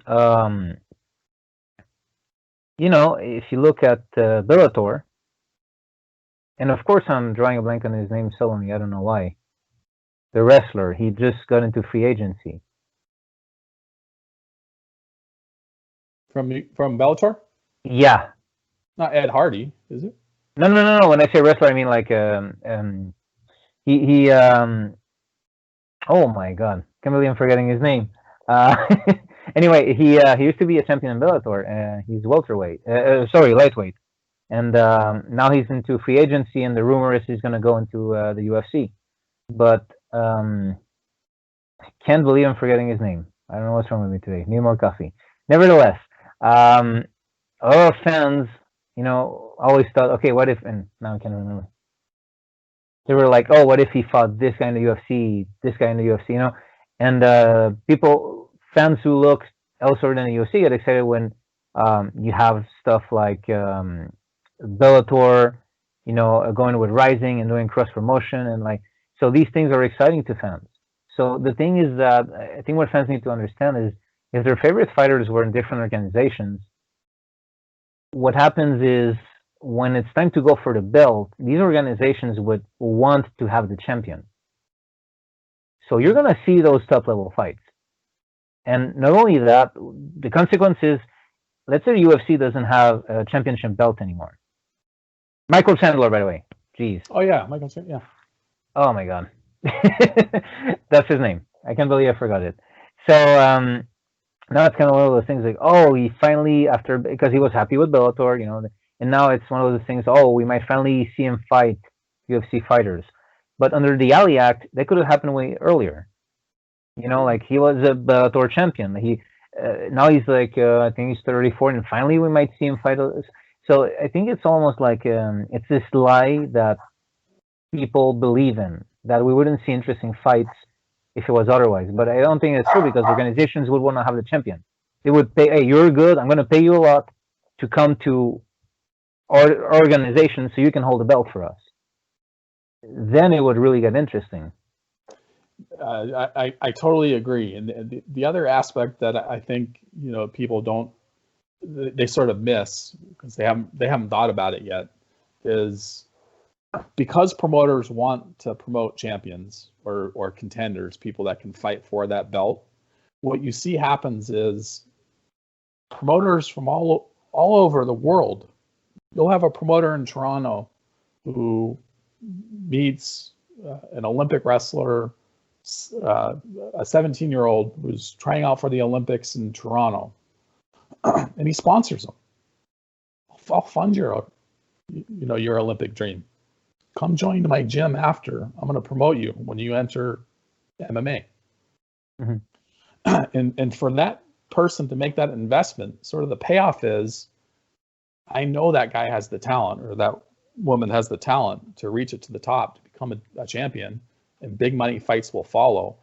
if you look at Bellator, and of course I'm drawing a blank on his name suddenly, I don't know why. The wrestler, he just got into free agency. From Bellator? Yeah. Not Ed Hardy, is it? No. When I say wrestler, I mean like he oh my god, can't believe I'm forgetting his name. Anyway, he used to be a champion in Bellator. He's welterweight, lightweight, and now he's into free agency, and the rumor is he's going to go into the UFC. But I can't believe I'm forgetting his name. I don't know what's wrong with me today. Need more coffee. Nevertheless, a lot of fans, always thought, okay, what if, and now I can't remember. They were like, oh, what if he fought this guy in the UFC, this guy in the UFC, And fans who look elsewhere than the UFC get excited when you have stuff like Bellator, going with Rising and doing cross promotion, and so these things are exciting to fans. So the thing is that I think what fans need to understand is, if their favorite fighters were in different organizations, what happens is, when it's time to go for the belt, these organizations would want to have the champion. So you're going to see those top level fights. And not only that, the consequence is, let's say the UFC doesn't have a championship belt anymore. Michael Chandler, by the way. Jeez. Oh, yeah, Michael Chandler, yeah. Oh, my God. That's his name. I can't believe I forgot it. So now it's kind of one of those things like, oh, he finally, because he was happy with Bellator, and now it's one of those things, oh, we might finally see him fight UFC fighters. But under the Ali Act, that could have happened way earlier. He was a Bellator champion. Now he's I think he's 34, and finally we might see him fight. So I think it's almost like it's this lie that people believe in, that we wouldn't see interesting fights if it was otherwise. But I don't think it's true, because organizations would want to have the champion. They would pay, hey, you're good, I'm going to pay you a lot to come to our organization so you can hold the belt for us. then it would really get interesting. I totally agree. And the other aspect that I think, people don't, they sort of miss because they haven't thought about it yet, is because promoters want to promote champions or contenders, people that can fight for that belt. What you see happens is promoters from all over the world. You'll have a promoter in Toronto who meets an Olympic wrestler, a 17-year-old who's trying out for the Olympics in Toronto, and he sponsors them. I'll fund your Olympic dream. Come join my gym after. I'm going to promote you when you enter MMA. Mm-hmm. And for that person to make that investment, sort of the payoff is, I know that guy has the talent, or that woman has the talent to reach it to the top, to become a champion, and big money fights will follow.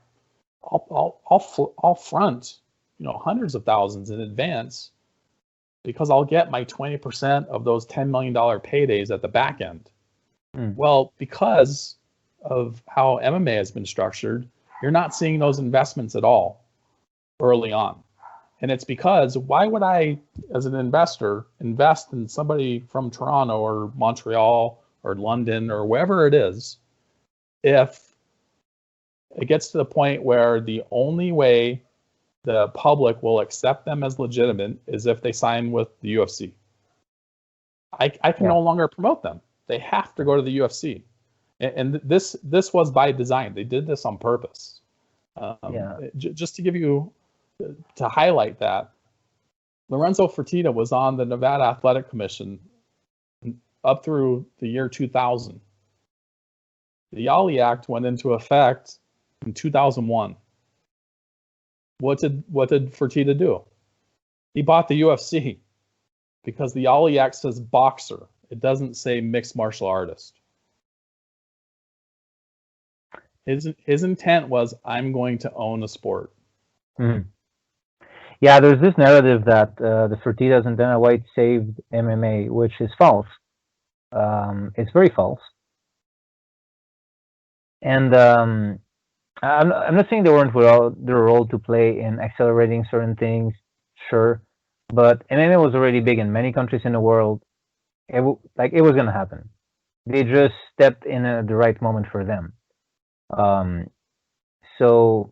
I'll front, hundreds of thousands in advance, because I'll get my 20% of those $10 million paydays at the back end. Well, because of how MMA has been structured, you're not seeing those investments at all early on. And it's because, why would I, as an investor, invest in somebody from Toronto or Montreal or London or wherever it is, if it gets to the point where the only way the public will accept them as legitimate is if they sign with the UFC? I can no longer promote them. They have to go to the UFC. And this was by design. They did this on purpose. Just to give you, to highlight that, Lorenzo Fertitta was on the Nevada Athletic Commission up through the year 2000. The Ali Act went into effect in 2001. What did Fertitta do? He bought the UFC, because the Ali Act says boxer. It doesn't say mixed martial artist. His intent was, I'm going to own a sport. Mm-hmm. Yeah, there's this narrative that the Fertittas and Dana White saved MMA, which is false. It's very false. And I'm not saying they weren't without their role to play in accelerating certain things, sure, but MMA was already big in many countries in the world. It was going to happen. They just stepped in at the right moment for them. So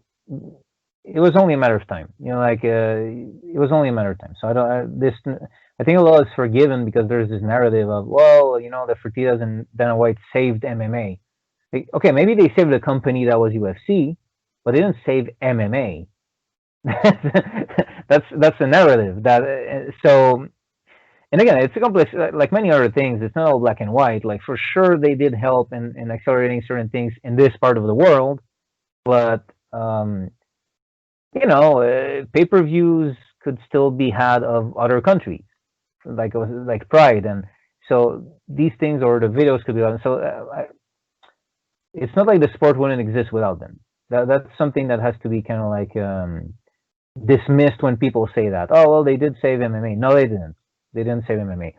it was only a matter of time. It was only a matter of time. So I think a lot is forgiven because there's this narrative of, the Fertittas and Dana White saved MMA. Okay, maybe they saved a company that was UFC, but they didn't save MMA. that's the narrative. And again, it's a complex, like many other things. It's not all black and white. Like, for sure, they did help in accelerating certain things in this part of the world, but pay-per-views could still be had of other countries, like Pride, and so these things, or the videos, could be done. So it's not like the sport wouldn't exist without them. That's something that has to be kind of like dismissed when people say that. Oh, well, they did save MMA. No, they didn't. They didn't save MMA.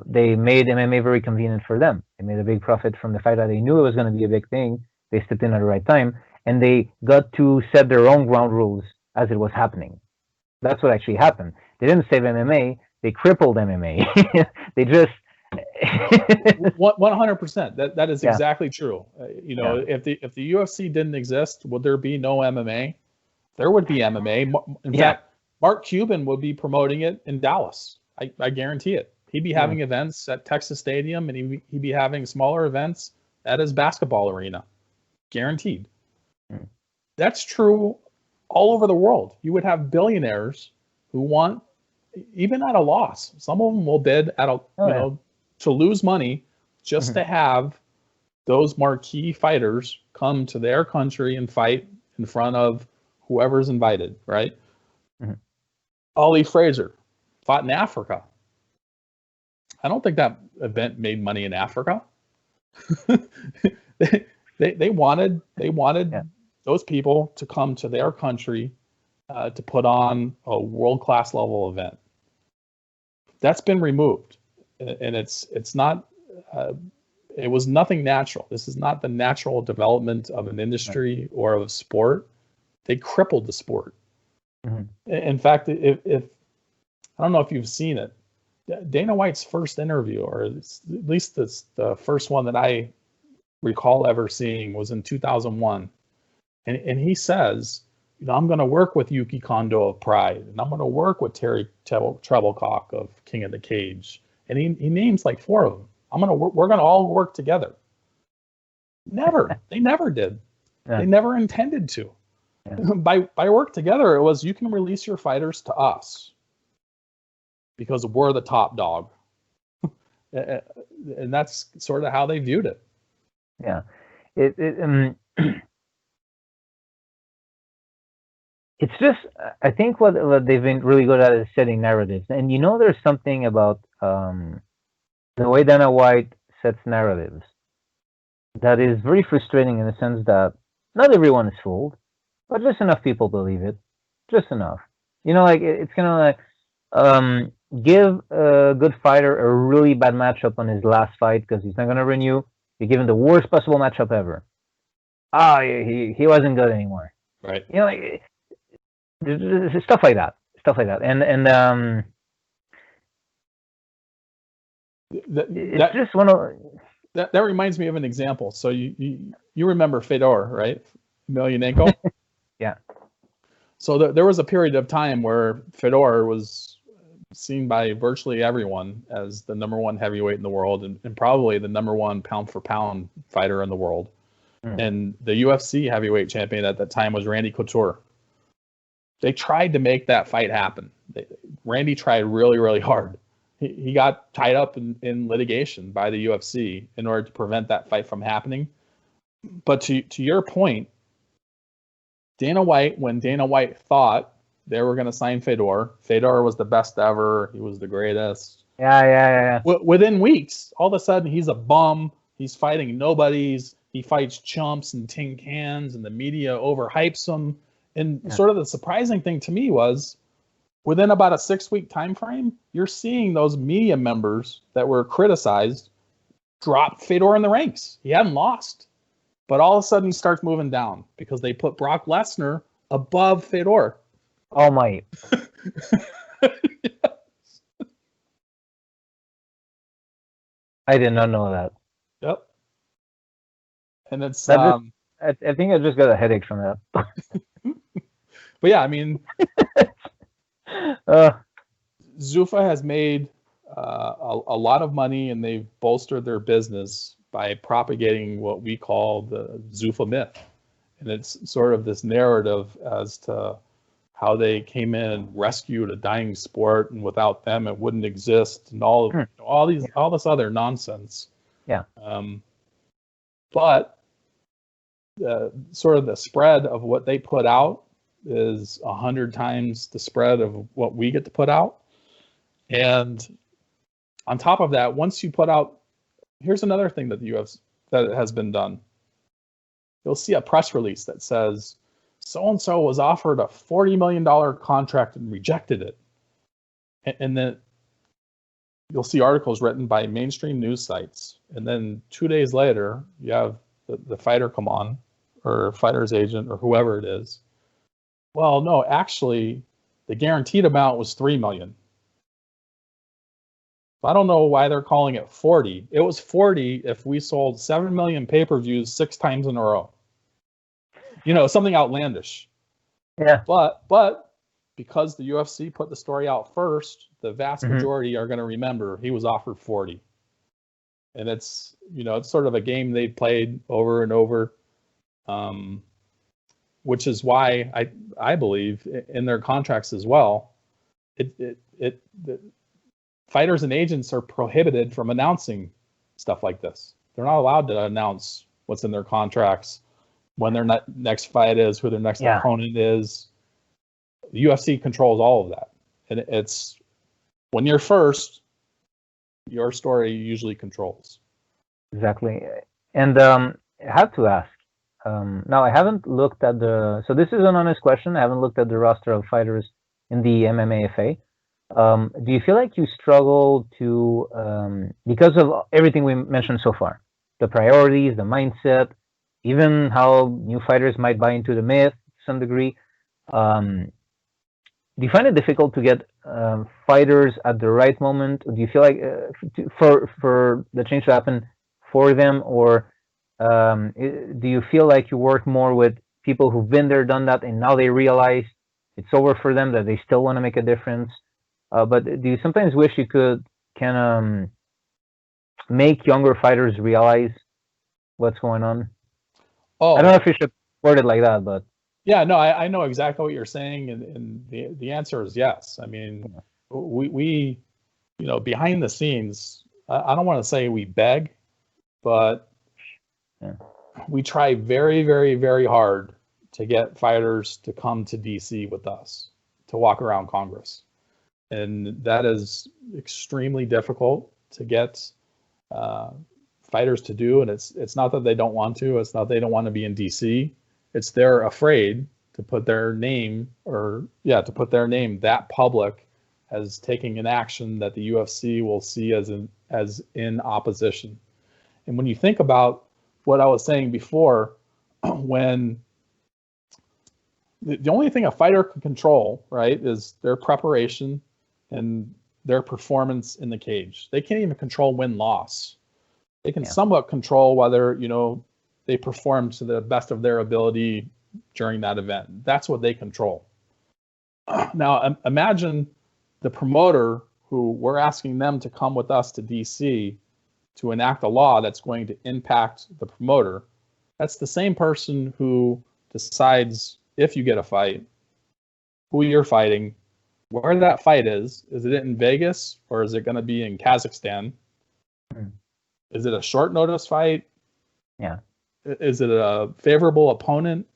They made MMA very convenient for them. They made a big profit from the fact that they knew it was going to be a big thing. They stepped in at the right time, and they got to set their own ground rules as it was happening. That's what actually happened. They didn't save MMA. They crippled MMA. They just 100%. That is exactly true. If the UFC didn't exist, would there be no MMA? There would be MMA. In fact, Mark Cuban would be promoting it in Dallas. I guarantee it. He'd be having events at Texas Stadium, and he'd be having smaller events at his basketball arena. Guaranteed. That's true all over the world. You would have billionaires who want, even at a loss, some of them will bid at to lose money just to have those marquee fighters come to their country and fight in front of whoever's invited, right? Ali Fraser fought in Africa. I don't think that event made money in Africa. They wanted those people to come to their country to put on a world-class level event. That's been removed, and it's not It was nothing natural. This is not the natural development of an industry or of a sport. They crippled the sport. In fact, if I don't know if you've seen it, Dana White's first interview, or at least the first one that I recall ever seeing, was in 2001. And he says, I'm going to work with Yuki Kondo of Pride, and I'm going to work with Terry Treblecock of King of the Cage. And he names like 4 of them. We're going to all work together. They never did. Yeah. They never intended to. Yeah. By work together, it was, you can release your fighters to us because we're the top dog. And that's sort of how they viewed it. Yeah. It's just, I think what they've been really good at is setting narratives. And there's something about the way Dana White sets narratives that is very frustrating, in the sense that not everyone is fooled, but just enough people believe it. Just enough. It's kind of like, give a good fighter a really bad matchup on his last fight because he's not going to renew. You give him the worst possible matchup ever. He wasn't good anymore. Right. Stuff like that. And it's just one of that reminds me of an example. So you remember Fedor, right? Emelianenko. Yeah. So there was a period of time where Fedor was seen by virtually everyone as the #1 heavyweight in the world, and probably the #1 pound for pound fighter in the world. And the UFC heavyweight champion at that time was Randy Couture. They tried to make that fight happen. Randy tried really, really hard. He got tied up in litigation by the UFC in order to prevent that fight from happening. But to your point, when Dana White thought they were going to sign Fedor was the best ever. He was the greatest. Yeah. Within weeks, all of a sudden, he's a bum. He's fighting nobodies. He fights chumps and tin cans, and the media overhypes him. And sort of the surprising thing to me was, within about a 6-week time frame, you're seeing those media members that were criticized drop Fedor in the ranks. He hadn't lost. But all of a sudden, he starts moving down because they put Brock Lesnar above Fedor. Oh, my. Yes. I did not know that. Yep. And it's... I think I just got a headache from that. But yeah, I mean... Zuffa has made a lot of money, and they've bolstered their business by propagating what we call the Zuffa Myth. And it's sort of this narrative as to how they came in and rescued a dying sport, and without them it wouldn't exist, and all this other nonsense. Yeah. But sort of the spread of what they put out is 100 times the spread of what we get to put out. And on top of that, once you put out, here's another thing that that has been done. You'll see a press release that says so-and-so was offered a $40 million contract and rejected it. And then you'll see articles written by mainstream news sites. And then 2 days later, you have the fighter come on, or fighter's agent, or whoever it is. Well, no, actually, the guaranteed amount was $3 million. I don't know why they're calling it 40. It was 40 if we sold 7 million pay-per-views 6 times in a row. Something outlandish. Yeah. But because the UFC put the story out first, the vast majority are going to remember he was offered 40. And it's sort of a game they've played over and over. Which is why I believe in their contracts as well, the fighters and agents are prohibited from announcing stuff like this. They're not allowed to announce what's in their contracts, when their next fight is, who their next opponent is. The UFC controls all of that. And it's, when you're first, your story usually controls. Exactly. And I have to ask, now I haven't looked at so this is an honest question. I haven't looked at the roster of fighters in the MMAFA. Do you feel like you struggle to, because of everything we mentioned so far, the priorities, the mindset, even how new fighters might buy into the myth to some degree. Do you find it difficult to get fighters at the right moment? Do you feel like for the change to happen for them, or do you feel like you work more with people who've been there, done that, and now they realize it's over for them, that they still want to make a difference? But do you sometimes wish you could kind of make younger fighters realize what's going on? I don't know Oh, if you should word it like that, but yeah, no, I know exactly what you're saying, and the answer is yes. I mean, we behind the scenes, I don't want to say we beg, but yeah, we try very, very, very hard to get fighters to come to DC with us, to walk around Congress. And that is extremely difficult to get fighters to do. And it's not that they don't want to, it's not they don't want to be in DC. It's they're afraid to put their name that public as taking an action that the UFC will see as in opposition. And when you think about what I was saying before, when the only thing a fighter can control, right, is their preparation and their performance in the cage. They can't even control win-loss. They can somewhat control whether, they perform to the best of their ability during that event. That's what they control. Now, imagine the promoter who we're asking them to come with us to DC to enact a law that's going to impact the promoter. That's the same person who decides if you get a fight, who you're fighting, where that fight is. Is it in Vegas or is it going to be in Kazakhstan? Is it a short notice fight? Yeah. Is it a favorable opponent?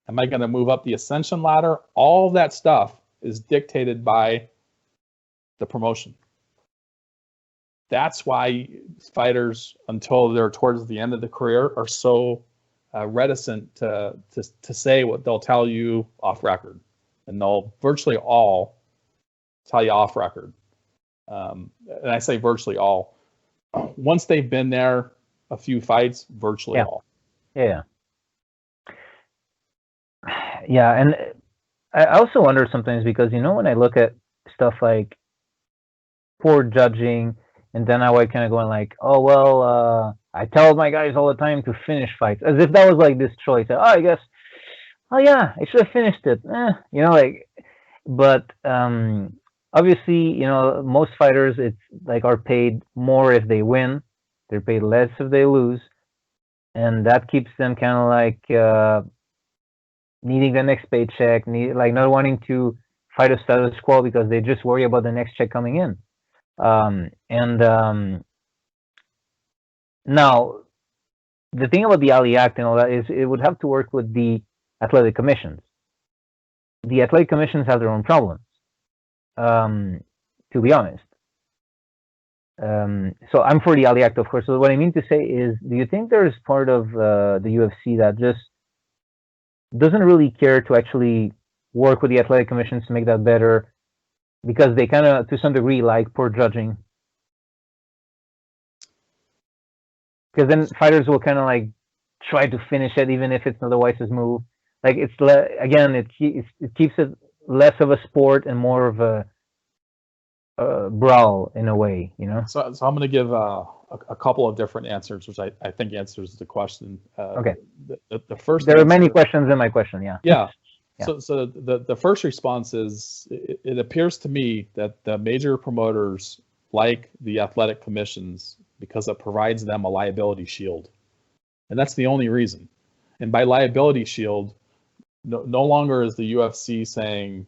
Am I going to move up the ascension ladder? All that stuff is dictated by the promotion. That's why fighters, until they're towards the end of the career, are so reticent to say what they'll tell you off record, and they'll virtually all tell you off record. And I say virtually all. Once they've been there a few fights, virtually all. Yeah. Yeah, and I also wonder sometimes because when I look at stuff like poor judging, and then I would kind of going like, oh well, I tell my guys all the time to finish fights, as if that was like this choice. Oh, I guess, oh yeah, I should have finished it. But obviously, most fighters, it's like are paid more if they win, they're paid less if they lose, and that keeps them kind of like needing the next paycheck, like not wanting to fight a status quo because they just worry about the next check coming in. Now, the thing about the Ali Act and all that is it would have to work with the athletic commissions. The athletic commissions have their own problems, to be honest. So I'm for the Ali Act, of course. So what I mean to say is, do you think there's part of the UFC that just doesn't really care to actually work with the athletic commissions to make that better, because they kind of, to some degree, like poor judging? Because then fighters will kind of like try to finish it even if it's not the wisest move. Like again, it keeps it less of a sport and more of a brawl in a way, So I'm going to give a couple of different answers, which I think answers the question. Okay. The first. There are many questions in my question. Yeah. Yeah. Yeah. So the first response is, it appears to me that the major promoters like the athletic commissions because it provides them a liability shield, and that's the only reason. And by liability shield, no longer is the UFC saying,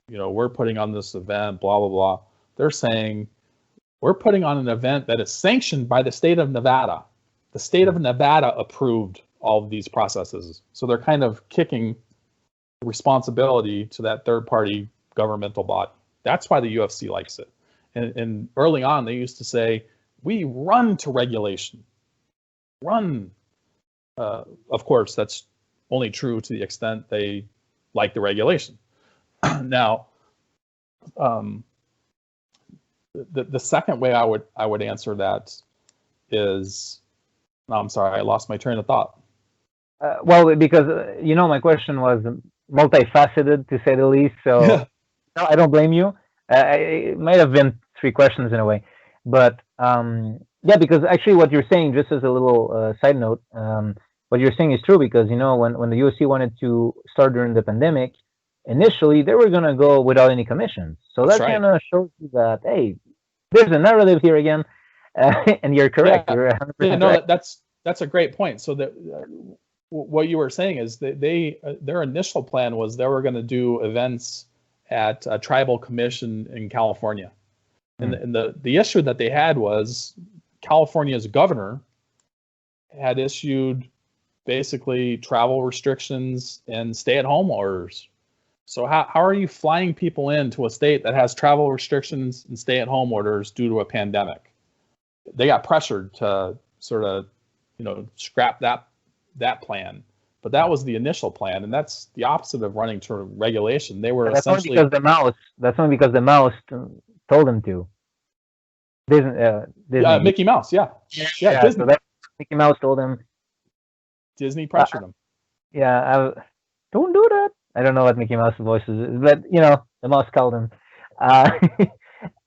we're putting on this event, blah blah blah. They're saying, we're putting on an event that is sanctioned by the state of Nevada. The state of Nevada approved all of these processes. So they're kind of kicking responsibility to that third-party governmental body. That's why the UFC likes it. And early on, they used to say, we run to regulation. Run. Of course, that's only true to the extent they like the regulation. Now, the second way I would answer that is No, I'm sorry, I lost my train of thought. Well, because my question was multifaceted to say the least. So no, I don't blame you. It might have been three questions in a way, but yeah, because actually, what you're saying, just as a little side note, what you're saying is true. Because when the UFC wanted to start during the pandemic, initially they were gonna go without any commissions. So That's that right. kind of shows you that hey, there's a narrative here again, and you're correct. Yeah, You're yeah, 100% no, correct. that's a great point. So that what you were saying is that their initial plan was they were going to do events at a tribal commission in California, and Mm. the issue that they had was California's governor had issued basically travel restrictions and stay-at-home orders. So how are you flying people into a state that has travel restrictions and stay-at-home orders due to a pandemic? They got pressured to sort of, scrap that plan. But that was the initial plan, and that's the opposite of running to regulation. They were That's only essentially, because the mouse. That's only because the mouse told him to. Disney. Mickey Mouse, yeah, Yeah, so Disney. that Mickey Mouse told him, Disney uh, pressured him. yeah, don't do that. I don't know what Mickey Mouse's voice is, but the mouse called him.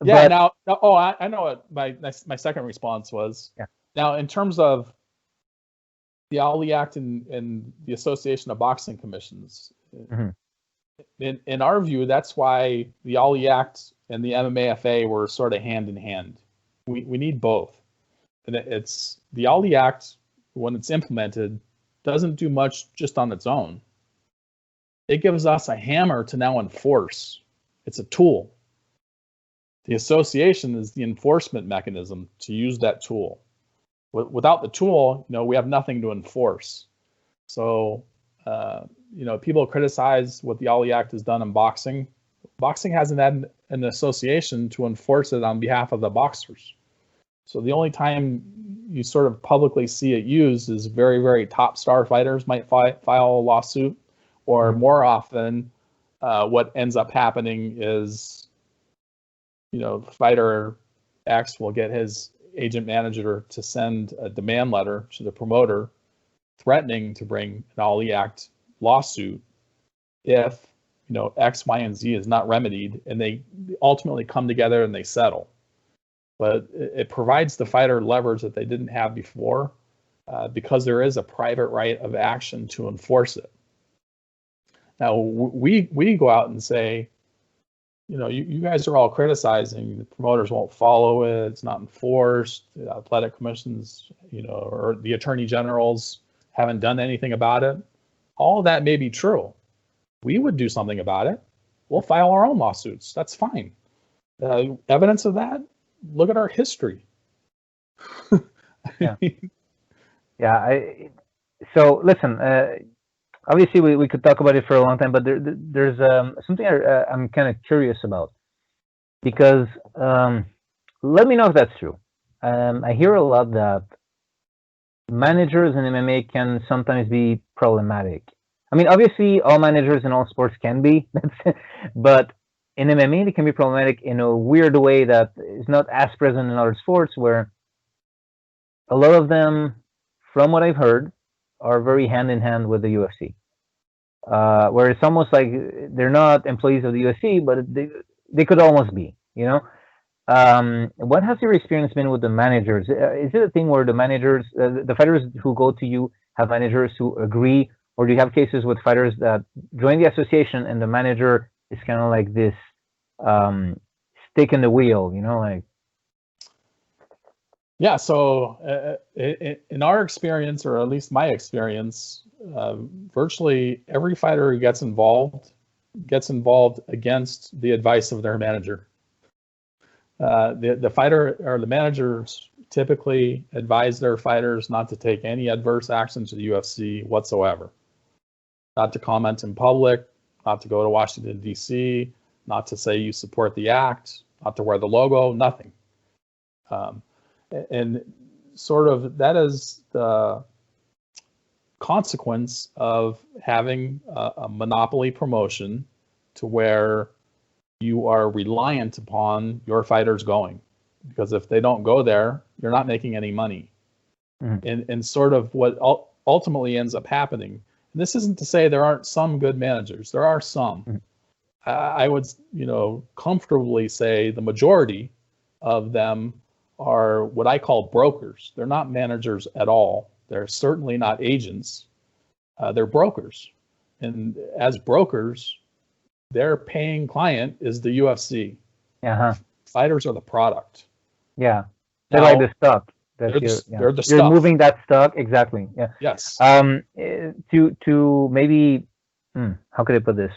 Yeah. But I know what my second response was. yeah. Now, in terms of the Ali Act and the Association of Boxing Commissions, Mm-hmm. in our view, that's why the Ali Act and the MMAFA were sort of hand in hand. We need both. And it's the Ali Act, when it's implemented, doesn't do much just on its own. It gives us a hammer to now enforce. It's a tool. The association is the enforcement mechanism to use that tool. Without the tool, we have nothing to enforce. So, people criticize what the Ali Act has done in boxing. Boxing hasn't had an association to enforce it on behalf of the boxers. So the only time you sort of publicly see it used is very, very top star fighters might file a lawsuit, or more often, what ends up happening is, fighter X will get his agent manager to send a demand letter to the promoter threatening to bring an Ali Act lawsuit if, X, Y, and Z is not remedied, and they ultimately come together and they settle. But it provides the fighter leverage that they didn't have before, because there is a private right of action to enforce it. Now, we go out and say, you guys are all criticizing the promoters won't follow it, it's not enforced, the athletic commissions, or the attorney generals haven't done anything about it. All of that may be true. We would do something about it. We'll file our own lawsuits. That's fine. Evidence of that? Look at our history. Yeah. Yeah. So listen. Obviously, we could talk about it for a long time, but there's something I'm kind of curious about, because let me know if that's true. I hear a lot that managers in MMA can sometimes be problematic. I mean, obviously, all managers in all sports can be, but in MMA, they can be problematic in a weird way that is not as present in other sports, where a lot of them, from what I've heard, are very hand in hand with the UFC. Where it's almost like they're not employees of the UFC, but they could almost be. What has your experience been with the managers? Is it a thing where the managers, the fighters who go to you, have managers who agree, or do you have cases with fighters that join the association and the manager is kind of like this stick in the wheel? Like. Yeah, so in our experience, or at least my experience, virtually every fighter who gets involved against the advice of their manager. The fighter or the managers typically advise their fighters not to take any adverse action to the UFC whatsoever, not to comment in public, not to go to Washington, D.C., not to say you support the act, not to wear the logo, nothing. And sort of that is the consequence of having a monopoly promotion, to where you are reliant upon your fighters going, because if they don't go there, you're not making any money. And sort of what ultimately ends up happening. And this isn't to say there aren't some good managers. There are some. I would, comfortably say the majority of them are what I call brokers. They're not managers at all. They're certainly not agents. They're brokers. And as brokers, their paying client is the UFC. Fighters are the product. Yeah. They're like the stock. They're the You're stuff. moving that stock. Exactly. Yeah. Yes. To maybe, how could I put this?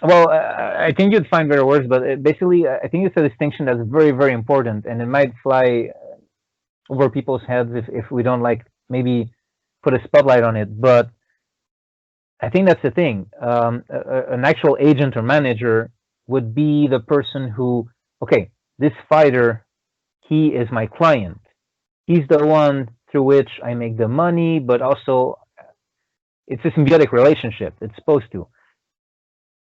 Well, I think you'd find better words, but basically, I think it's a distinction that's very, very important, and it might fly over people's heads if we don't maybe put a spotlight on it. But I think that's the thing. An actual agent or manager would be the person who, okay, this fighter, he is my client. He's the one through which I make the money, but also it's a symbiotic relationship. It's supposed to.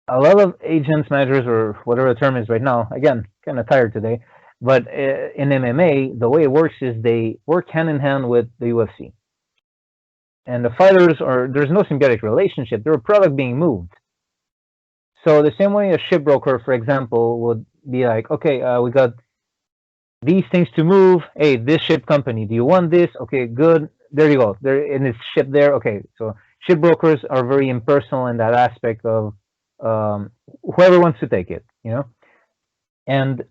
A lot of agents, managers, or whatever the term is right now, again, kind of tired today, but in MMA, the way it works is they work hand in hand with the UFC. And the fighters there's no symbiotic relationship. They're a product being moved. So the same way a shipbroker, for example, would be like, okay, we got these things to move. Hey, this ship company, do you want this? Okay, good. There you go. And it's shipped there. Okay, so shipbrokers are very impersonal in that aspect of whoever wants to take it, And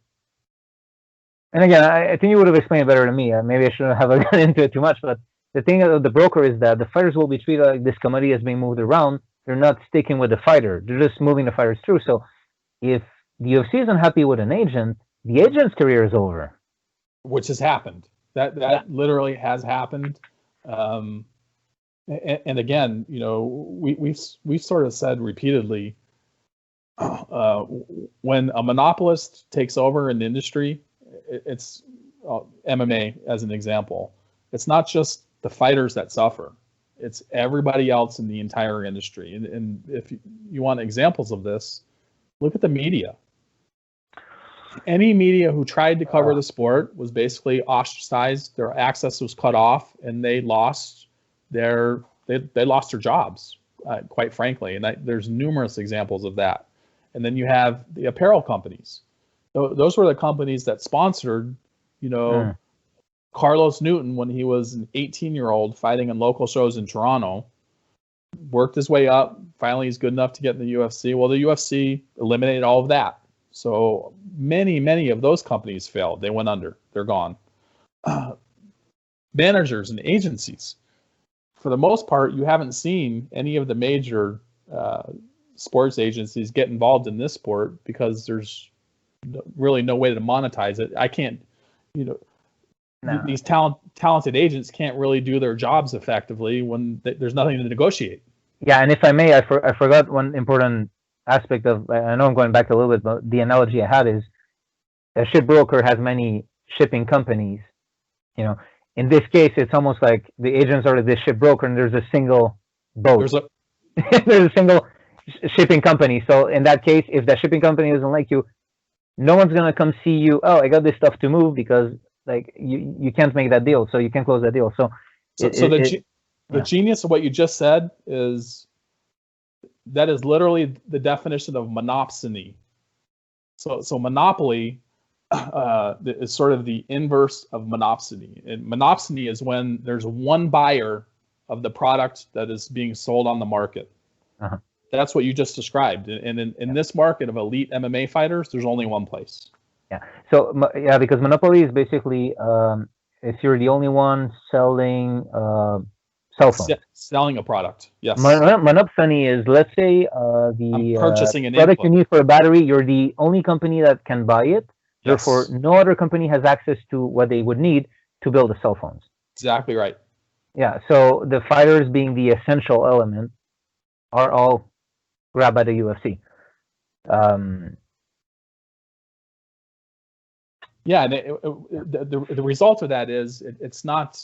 again, I think you would have explained it better than me. Maybe I shouldn't have gone into it too much, but the thing of the broker is that the fighters will be treated like this commodity is being moved around. They're not sticking with the fighter. They're just moving the fighters through. So if the UFC isn't happy with an agent, the agent's career is over. Which has happened. That literally has happened. And again, we've sort of said repeatedly, when a monopolist takes over an industry, it's MMA as an example. It's not just the fighters that suffer. It's everybody else in the entire industry. And if you want examples of this, look at the media. Any media who tried to cover the sport was basically ostracized. Their access was cut off, and they lost their jobs, quite frankly. And there's numerous examples of that. And then you have the apparel companies. Those were the companies that sponsored, Carlos Newton when he was an 18-year-old fighting in local shows in Toronto. Worked his way up. Finally, he's good enough to get in the UFC. Well, the UFC eliminated all of that. So many of those companies failed. They went under. They're gone. Managers and agencies. For the most part, you haven't seen any of the major sports agencies get involved in this sport because there's really no way to monetize it. I can't, these talented agents can't really do their jobs effectively when there's nothing to negotiate. Yeah, and if I may, I forgot one important aspect of, I know I'm going back a little bit, but the analogy I had is a shipbroker has many shipping companies. In this case, it's almost like the agents are the shipbroker and there's a single boat. There's a single shipping company. So in that case, if that shipping company doesn't like you, no one's going to come see you. Oh, I got this stuff to move because you can't make that deal. So you can't close that deal. So the genius of what you just said is that is literally the definition of monopsony. So monopoly is sort of the inverse of monopsony. And monopsony is when there's one buyer of the product that is being sold on the market. Uh-huh. That's what you just described. And in this market of elite MMA fighters, there's only one place. Yeah. So because monopoly is basically if you're the only one selling cell phones. Selling a product. Yes. Monopsony is, let's say, the purchasing an product input. you need for a battery. You're the only company that can buy it. Yes. Therefore, no other company has access to what they would need to build the cell phones. Exactly right. Yeah. So the fighters, being the essential element, are all grabbed by the UFC. Yeah, and the result of that is it's not.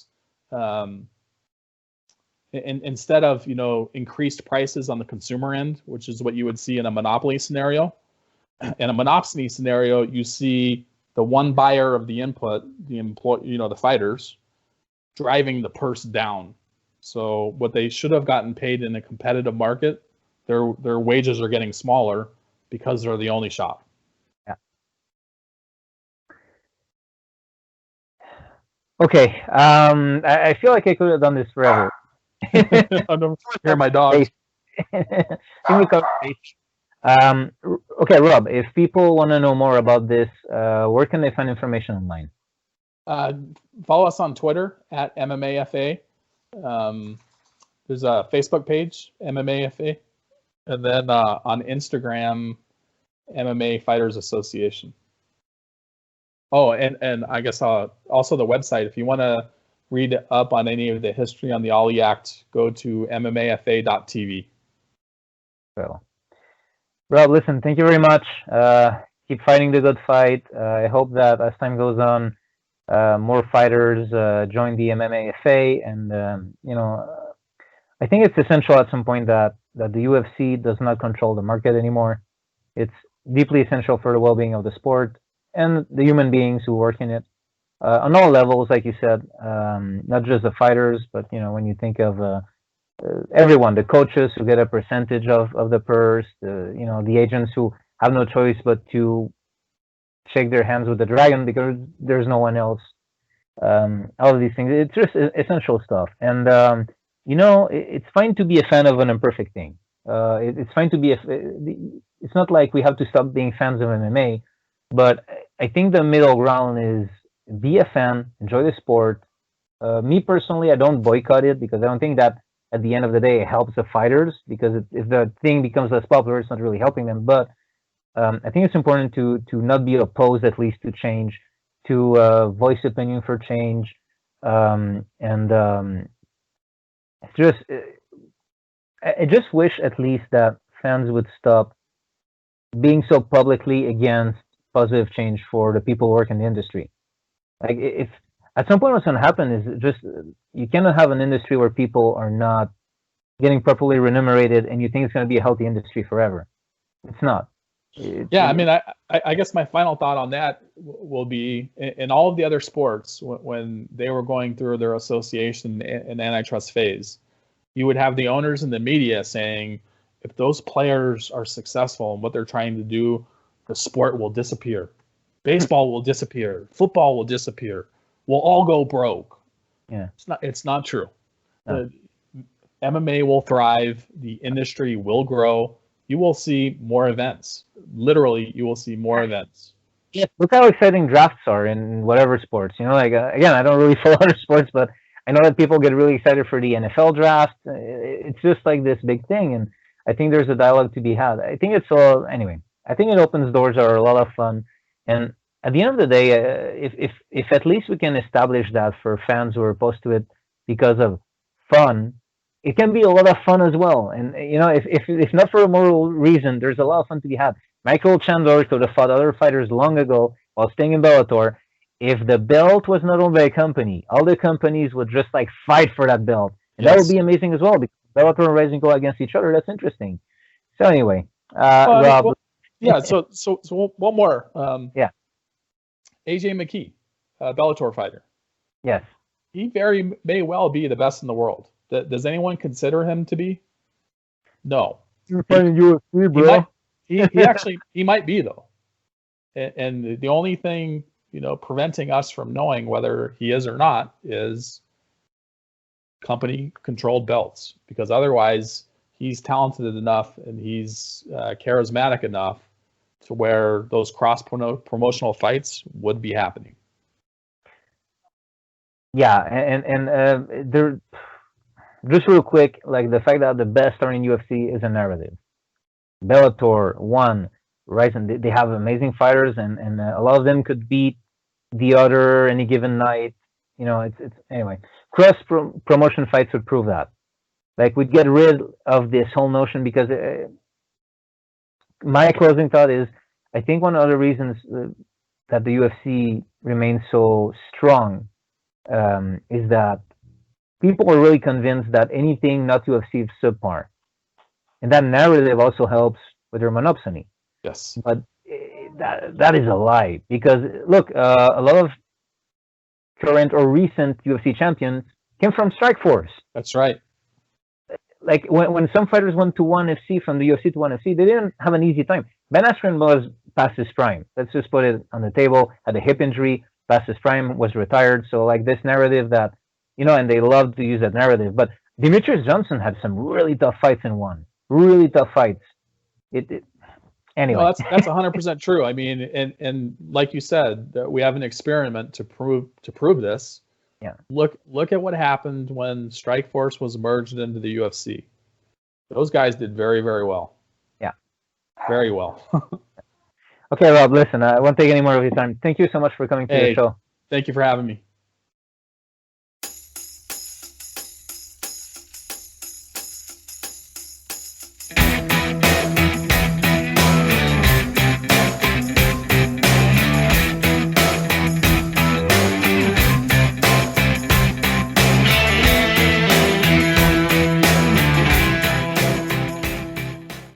Instead of increased prices on the consumer end, which is what you would see in a monopoly scenario, in a monopsony scenario, you see the one buyer of the input, the fighters, driving the purse down. So what they should have gotten paid in a competitive market, their wages are getting smaller because they're the only shop. Yeah. Okay. I feel like I could have done this forever. I'm hear my dog. Okay, Rob, if people want to know more about this, where can they find information online? Follow us on Twitter at MMAFA. There's a Facebook page, MMAFA. And then on Instagram, MMA Fighters Association. Oh, and I guess also the website. If you want to read up on any of the history on the Ali Act, go to MMAFA.tv. So, Rob, listen, thank you very much. Keep fighting the good fight. I hope that as time goes on, more fighters join the MMAFA, and I think it's essential at some point that the UFC does not control the market anymore. It's deeply essential for the well-being of the sport and the human beings who work in it on all levels, like you said, not just the fighters, but when you think of everyone, the coaches who get a percentage of the purse, the agents who have no choice but to shake their hands with the dragon because there's no one else. All of these things, it's just essential stuff. And it's fine to be a fan of an imperfect thing. It's fine to be it's not like we have to stop being fans of MMA, but I think the middle ground is be a fan, enjoy the sport. Me personally, I don't boycott it because I don't think that at the end of the day it helps the fighters, because if the thing becomes less popular, it's not really helping them. But I think it's important to not be opposed, at least to change, to voice opinion for change, and I just wish at least that fans would stop being so publicly against positive change for the people who work in the industry. Like, if at some point what's going to happen is just you cannot have an industry where people are not getting properly remunerated, and you think it's going to be a healthy industry forever. It's not. I mean, I guess my final thought on that will be in all of the other sports, when they were going through their association and antitrust phase, you would have the owners and the media saying, if those players are successful in what they're trying to do, the sport will disappear. Baseball will disappear. Football will disappear. We'll all go broke. Yeah. It's not true. No. The MMA will thrive. The industry will grow. You will see more events. Literally, you will see more events. Yeah, look how exciting drafts are in whatever sports. Again, I don't really follow other sports, but I know that people get really excited for the NFL draft. It's just like this big thing, and I think there's a dialogue to be had. I think it's all anyway. I think it opens doors that are a lot of fun, and at the end of the day, if at least we can establish that for fans who are opposed to it because of fun, it can be a lot of fun as well. And if not for a moral reason, there's a lot of fun to be had. Michael Chandler could have fought other fighters long ago while staying in Bellator. If the belt was not owned by a company, all the companies would just fight for that belt, and that would be amazing as well. Because Bellator and Rising go against each other. That's interesting. So anyway, Rob. So one more. Yeah. AJ Mckee, Bellator fighter. Yes. He may well be the best in the world. Does anyone consider him to be? No. You're fighting UFC, bro. He might be, though. And the only thing, preventing us from knowing whether he is or not is company controlled belts, because otherwise he's talented enough and he's charismatic enough to where those cross promotional fights would be happening. Yeah, and there, just real quick, the fact that the best are in UFC is a narrative. Bellator, One, Ryzen, they have amazing fighters, and a lot of them could beat the other any given night. It's anyway. Cross promotion fights would prove that. We'd get rid of this whole notion, because my closing thought is, I think one of the reasons that the UFC remains so strong is that people are really convinced that anything not UFC is subpar, and that narrative also helps with their monopsony. Yes. But that is a lie. Because look, a lot of current or recent UFC champions came from Strikeforce. That's right. Like when some fighters went to ONE FC from the UFC to ONE FC, they didn't have an easy time. Ben Askren was past his prime. Let's just put it on the table. Had a hip injury, past his prime, was retired. So like this narrative that, and they love to use that narrative. But Demetrius Johnson had some really tough fights in ONE. Really tough fights. Anyway. No, that's 100% true. I mean, and like you said, we have an experiment to prove this. Yeah. Look at what happened when Strikeforce was merged into the UFC. Those guys did very, very well. Yeah. Very well. Okay, Rob, listen, I won't take any more of your time. Thank you so much for coming to the show. Thank you for having me.